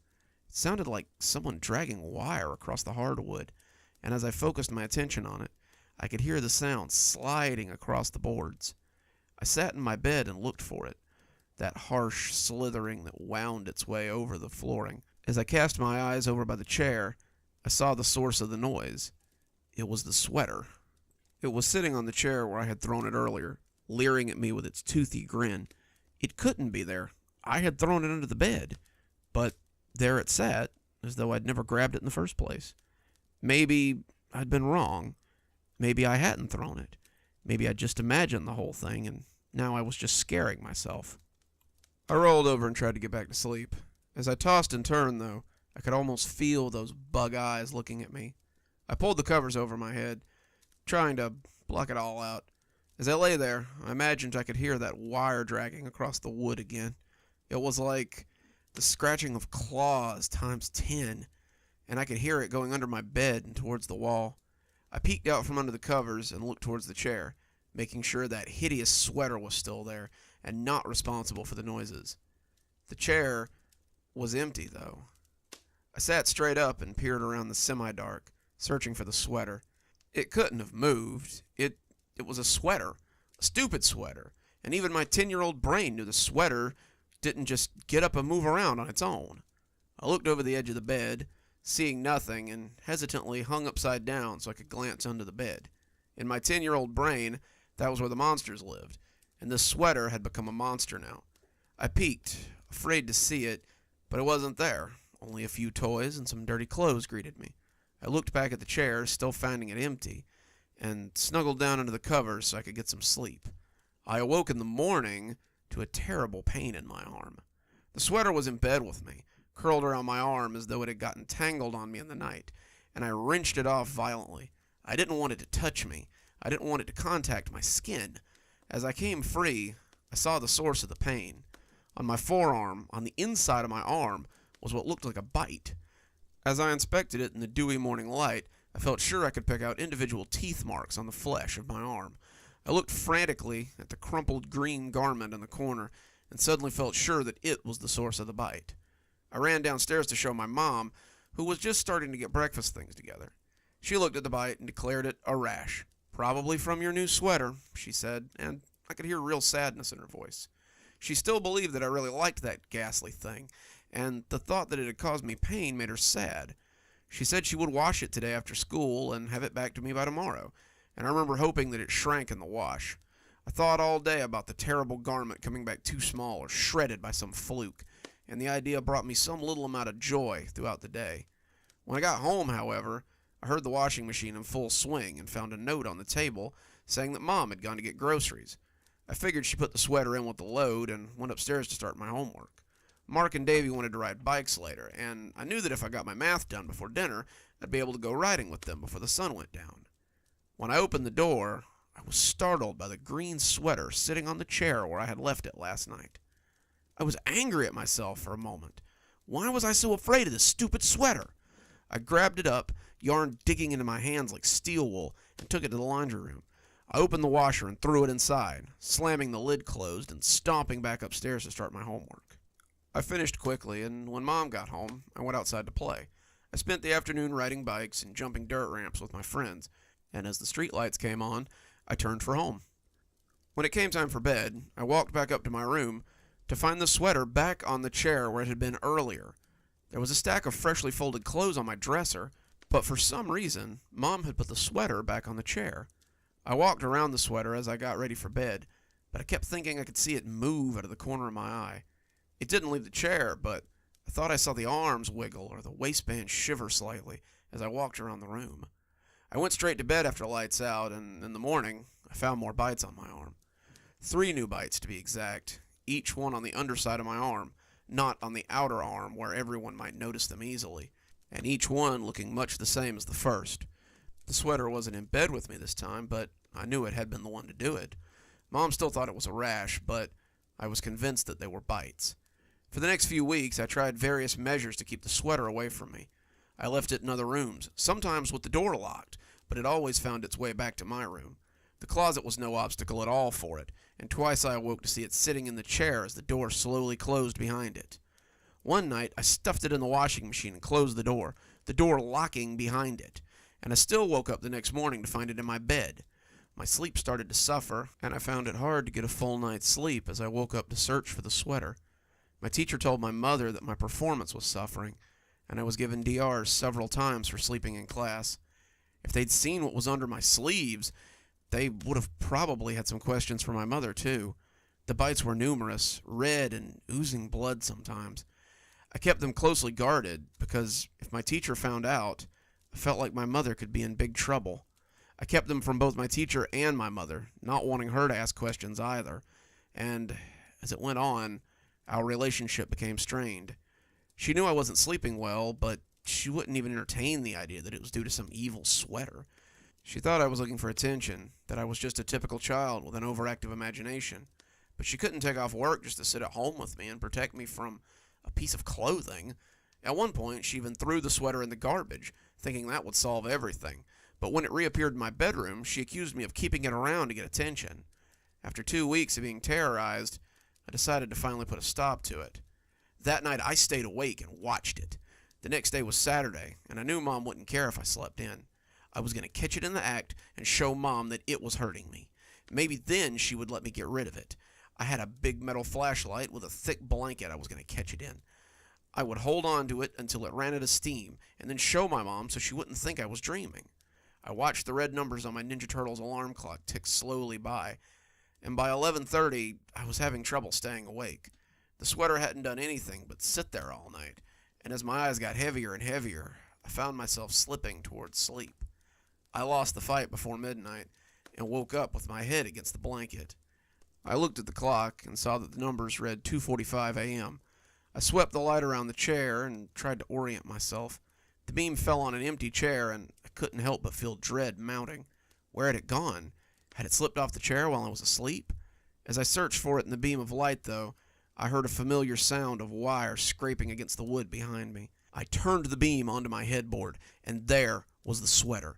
It sounded like someone dragging wire across the hardwood, and as I focused my attention on it, I could hear the sound sliding across the boards. I sat in my bed and looked for it, that harsh slithering that wound its way over the flooring. As I cast my eyes over by the chair, I saw the source of the noise. It was the sweater. It was sitting on the chair where I had thrown it earlier, leering at me with its toothy grin. It couldn't be there. I had thrown it under the bed. But there it sat, as though I'd never grabbed it in the first place. Maybe I'd been wrong. Maybe I hadn't thrown it. Maybe I'd just imagined the whole thing, and now I was just scaring myself. I rolled over and tried to get back to sleep. As I tossed and turned, though, I could almost feel those bug eyes looking at me. I pulled the covers over my head, trying to block it all out. As I lay there, I imagined I could hear that wire dragging across the wood again. It was like the scratching of claws times 10, and I could hear it going under my bed and towards the wall. I peeked out from under the covers and looked towards the chair, making sure that hideous sweater was still there and not responsible for the noises. The chair was empty, though. I sat straight up and peered around the semi-dark, searching for the sweater. It couldn't have moved. It was a sweater, a stupid sweater, and even my 10-year-old brain knew the sweater didn't just get up and move around on its own. I looked over the edge of the bed, seeing nothing, and hesitantly hung upside down so I could glance under the bed. In my 10-year-old brain, that was where the monsters lived, and this sweater had become a monster now. I peeked, afraid to see it, but it wasn't there. Only a few toys and some dirty clothes greeted me. I looked back at the chair, still finding it empty, and snuggled down under the covers so I could get some sleep. I awoke in the morning to a terrible pain in my arm. The sweater was in bed with me, curled around my arm as though it had gotten tangled on me in the night, and I wrenched it off violently. I didn't want it to touch me. I didn't want it to contact my skin. As I came free, I saw the source of the pain. On my forearm, on the inside of my arm, was what looked like a bite. As I inspected it in the dewy morning light, I felt sure I could pick out individual teeth marks on the flesh of my arm. I looked frantically at the crumpled green garment in the corner and suddenly felt sure that it was the source of the bite. I ran downstairs to show my mom, who was just starting to get breakfast things together. She looked at the bite and declared it a rash. "Probably from your new sweater," she said, and I could hear real sadness in her voice. She still believed that I really liked that ghastly thing, and the thought that it had caused me pain made her sad. She said she would wash it today after school and have it back to me by tomorrow, and I remember hoping that it shrank in the wash. I thought all day about the terrible garment coming back too small or shredded by some fluke, and the idea brought me some little amount of joy throughout the day. When I got home, however, I heard the washing machine in full swing and found a note on the table saying that Mom had gone to get groceries. I figured she put the sweater in with the load and went upstairs to start my homework. Mark and Davey wanted to ride bikes later, and I knew that if I got my math done before dinner, I'd be able to go riding with them before the sun went down. When I opened the door, I was startled by the green sweater sitting on the chair where I had left it last night. I was angry at myself for a moment. Why was I so afraid of this stupid sweater? I grabbed it up, yarn digging into my hands like steel wool, and took it to the laundry room. I opened the washer and threw it inside, slamming the lid closed and stomping back upstairs to start my homework. I finished quickly, and when Mom got home, I went outside to play. I spent the afternoon riding bikes and jumping dirt ramps with my friends, and as the streetlights came on, I turned for home. When it came time for bed, I walked back up to my room to find the sweater back on the chair where it had been earlier. There was a stack of freshly folded clothes on my dresser, but for some reason, Mom had put the sweater back on the chair. I walked around the sweater as I got ready for bed, but I kept thinking I could see it move out of the corner of my eye. It didn't leave the chair, but I thought I saw the arms wiggle or the waistband shiver slightly as I walked around the room. I went straight to bed after lights out, and in the morning, I found more bites on my arm. 3 new bites, to be exact, each one on the underside of my arm, not on the outer arm where everyone might notice them easily, and each one looking much the same as the first. The sweater wasn't in bed with me this time, but I knew it had been the one to do it. Mom still thought it was a rash, but I was convinced that they were bites. For the next few weeks, I tried various measures to keep the sweater away from me. I left it in other rooms, sometimes with the door locked, but it always found its way back to my room. The closet was no obstacle at all for it, and twice I awoke to see it sitting in the chair as the door slowly closed behind it. One night, I stuffed it in the washing machine and closed the door locking behind it, and I still woke up the next morning to find it in my bed. My sleep started to suffer, and I found it hard to get a full night's sleep as I woke up to search for the sweater. My teacher told my mother that my performance was suffering, and I was given DRs several times for sleeping in class. If they'd seen what was under my sleeves, they would have probably had some questions for my mother, too. The bites were numerous, red and oozing blood sometimes. I kept them closely guarded because if my teacher found out, I felt like my mother could be in big trouble. I kept them from both my teacher and my mother, not wanting her to ask questions either. And as it went on, our relationship became strained. She knew I wasn't sleeping well, but she wouldn't even entertain the idea that it was due to some evil sweater. She thought I was looking for attention, that I was just a typical child with an overactive imagination. But she couldn't take off work just to sit at home with me and protect me from a piece of clothing. At one point, she even threw the sweater in the garbage, thinking that would solve everything. But when it reappeared in my bedroom, she accused me of keeping it around to get attention. After 2 weeks of being terrorized, I decided to finally put a stop to it. That night, I stayed awake and watched it. The next day was Saturday, and I knew Mom wouldn't care if I slept in. I was going to catch it in the act and show Mom that it was hurting me. Maybe then she would let me get rid of it. I had a big metal flashlight with a thick blanket I was going to catch it in. I would hold on to it until it ran out of steam, and then show my Mom so she wouldn't think I was dreaming. I watched the red numbers on my Ninja Turtles alarm clock tick slowly by, and by 11:30, I was having trouble staying awake. The sweater hadn't done anything but sit there all night, and as my eyes got heavier and heavier, I found myself slipping towards sleep. I lost the fight before midnight, and woke up with my head against the blanket. I looked at the clock and saw that the numbers read 2:45 a.m. I swept the light around the chair and tried to orient myself. The beam fell on an empty chair, and I couldn't help but feel dread mounting. Where had it gone? Had it slipped off the chair while I was asleep? As I searched for it in the beam of light, though, I heard a familiar sound of wire scraping against the wood behind me. I turned the beam onto my headboard, and there was the sweater.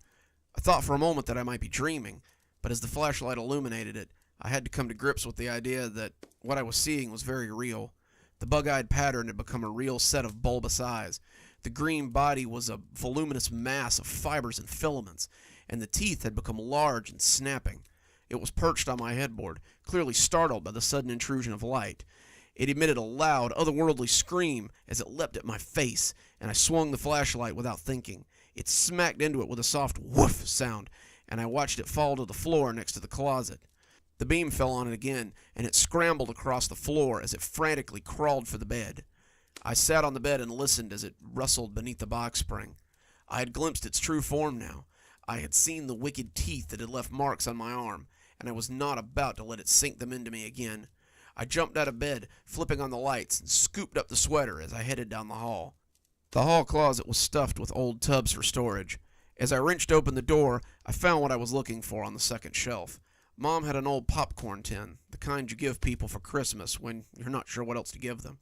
I thought for a moment that I might be dreaming, but as the flashlight illuminated it, I had to come to grips with the idea that what I was seeing was very real. The bug-eyed pattern had become a real set of bulbous eyes. The green body was a voluminous mass of fibers and filaments, and the teeth had become large and snapping. It was perched on my headboard, clearly startled by the sudden intrusion of light. It emitted a loud, otherworldly scream as it leapt at my face, and I swung the flashlight without thinking. It smacked into it with a soft woof sound, and I watched it fall to the floor next to the closet. The beam fell on it again, and it scrambled across the floor as it frantically crawled for the bed. I sat on the bed and listened as it rustled beneath the box spring. I had glimpsed its true form now. I had seen the wicked teeth that had left marks on my arm, and I was not about to let it sink them into me again. I jumped out of bed, flipping on the lights, and scooped up the sweater as I headed down the hall. The hall closet was stuffed with old tubs for storage. As I wrenched open the door, I found what I was looking for on the second shelf. Mom had an old popcorn tin, the kind you give people for Christmas when you're not sure what else to give them.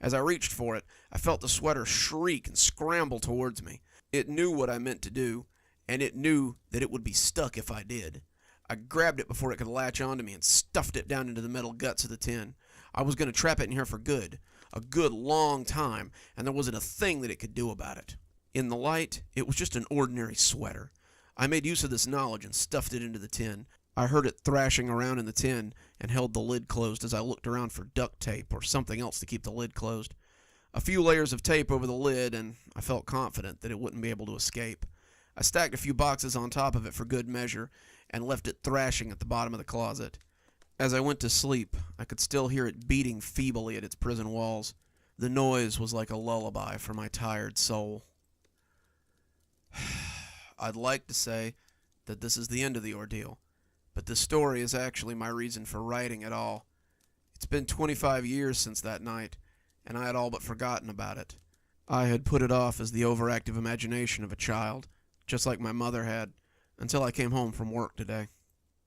As I reached for it, I felt the sweater shriek and scramble towards me. It knew what I meant to do, and it knew that it would be stuck if I did. I grabbed it before it could latch onto me and stuffed it down into the metal guts of the tin. I was going to trap it in here for good, a good long time, and there wasn't a thing that it could do about it. In the light, it was just an ordinary sweater. I made use of this knowledge and stuffed it into the tin. I heard it thrashing around in the tin and held the lid closed as I looked around for duct tape or something else to keep the lid closed. A few layers of tape over the lid, and I felt confident that it wouldn't be able to escape. I stacked a few boxes on top of it for good measure and left it thrashing at the bottom of the closet. As I went to sleep, I could still hear it beating feebly at its prison walls. The noise was like a lullaby for my tired soul. I'd like to say that this is the end of the ordeal, but this story is actually my reason for writing it all. It's been 25 years since that night, and I had all but forgotten about it. I had put it off as the overactive imagination of a child, just like my mother had, until I came home from work today.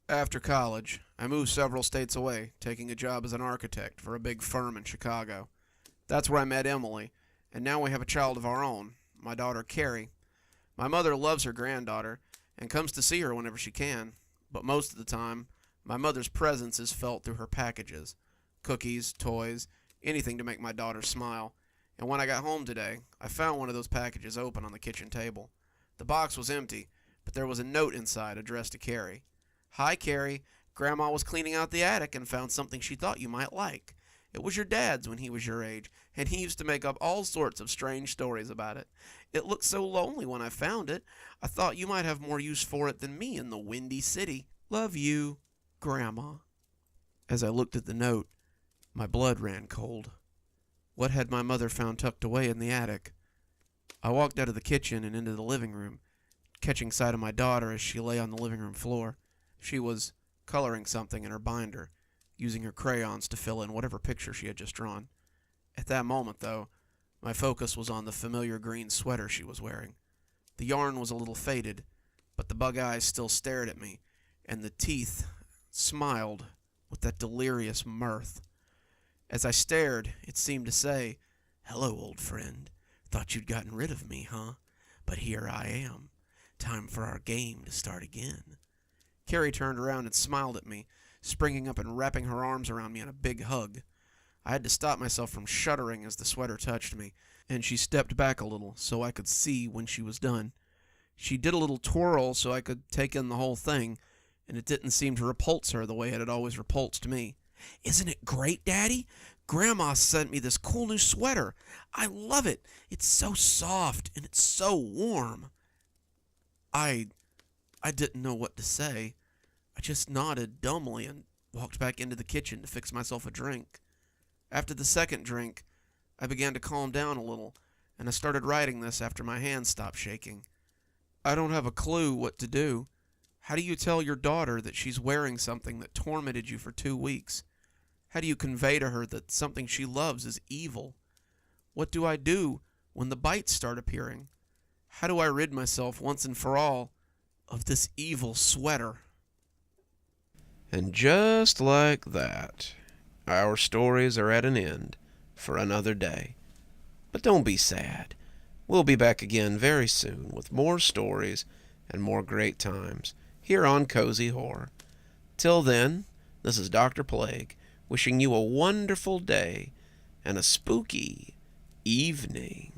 After college, I moved several states away, taking a job as an architect for a big firm in Chicago. That's where I met Emily, and now we have a child of our own, my daughter Carrie. My mother loves her granddaughter and comes to see her whenever she can, but most of the time, my mother's presence is felt through her packages. Cookies, toys, anything to make my daughter smile. And when I got home today, I found one of those packages open on the kitchen table. The box was empty, but there was a note inside addressed to Carrie. "Hi, Carrie. Grandma was cleaning out the attic and found something she thought you might like. It was your dad's when he was your age, and he used to make up all sorts of strange stories about it. It looked so lonely when I found it. I thought you might have more use for it than me in the Windy City. Love you, Grandma." As I looked at the note, my blood ran cold. What had my mother found tucked away in the attic? I walked out of the kitchen and into the living room, catching sight of my daughter as she lay on the living room floor. She was coloring something in her binder, using her crayons to fill in whatever picture she had just drawn. At that moment, though, my focus was on the familiar green sweater she was wearing. The yarn was a little faded, but the bug eyes still stared at me, and the teeth smiled with that delirious mirth. As I stared, it seemed to say, "Hello, old friend. Thought you'd gotten rid of me, huh? But here I am. Time for our game to start again." Carrie turned around and smiled at me, springing up and wrapping her arms around me in a big hug. I had to stop myself from shuddering as the sweater touched me, and she stepped back a little so I could see when she was done. She did a little twirl so I could take in the whole thing, and it didn't seem to repulse her the way it had always repulsed me. "Isn't it great, Daddy? Grandma sent me this cool new sweater. I love it. It's so soft, and it's so warm." I didn't know what to say. I just nodded dumbly and walked back into the kitchen to fix myself a drink. After the second drink, I began to calm down a little, and I started writing this after my hands stopped shaking. I don't have a clue what to do. How do you tell your daughter that she's wearing something that tormented you for 2 weeks? How do you convey to her that something she loves is evil? What do I do when the bites start appearing? How do I rid myself once and for all of this evil sweater. And just like that, our stories are at an end for another day. But don't be sad. We'll be back again very soon with more stories and more great times here on Cozy Horror. Till then, this is Dr. Plague wishing you a wonderful day and a spooky evening.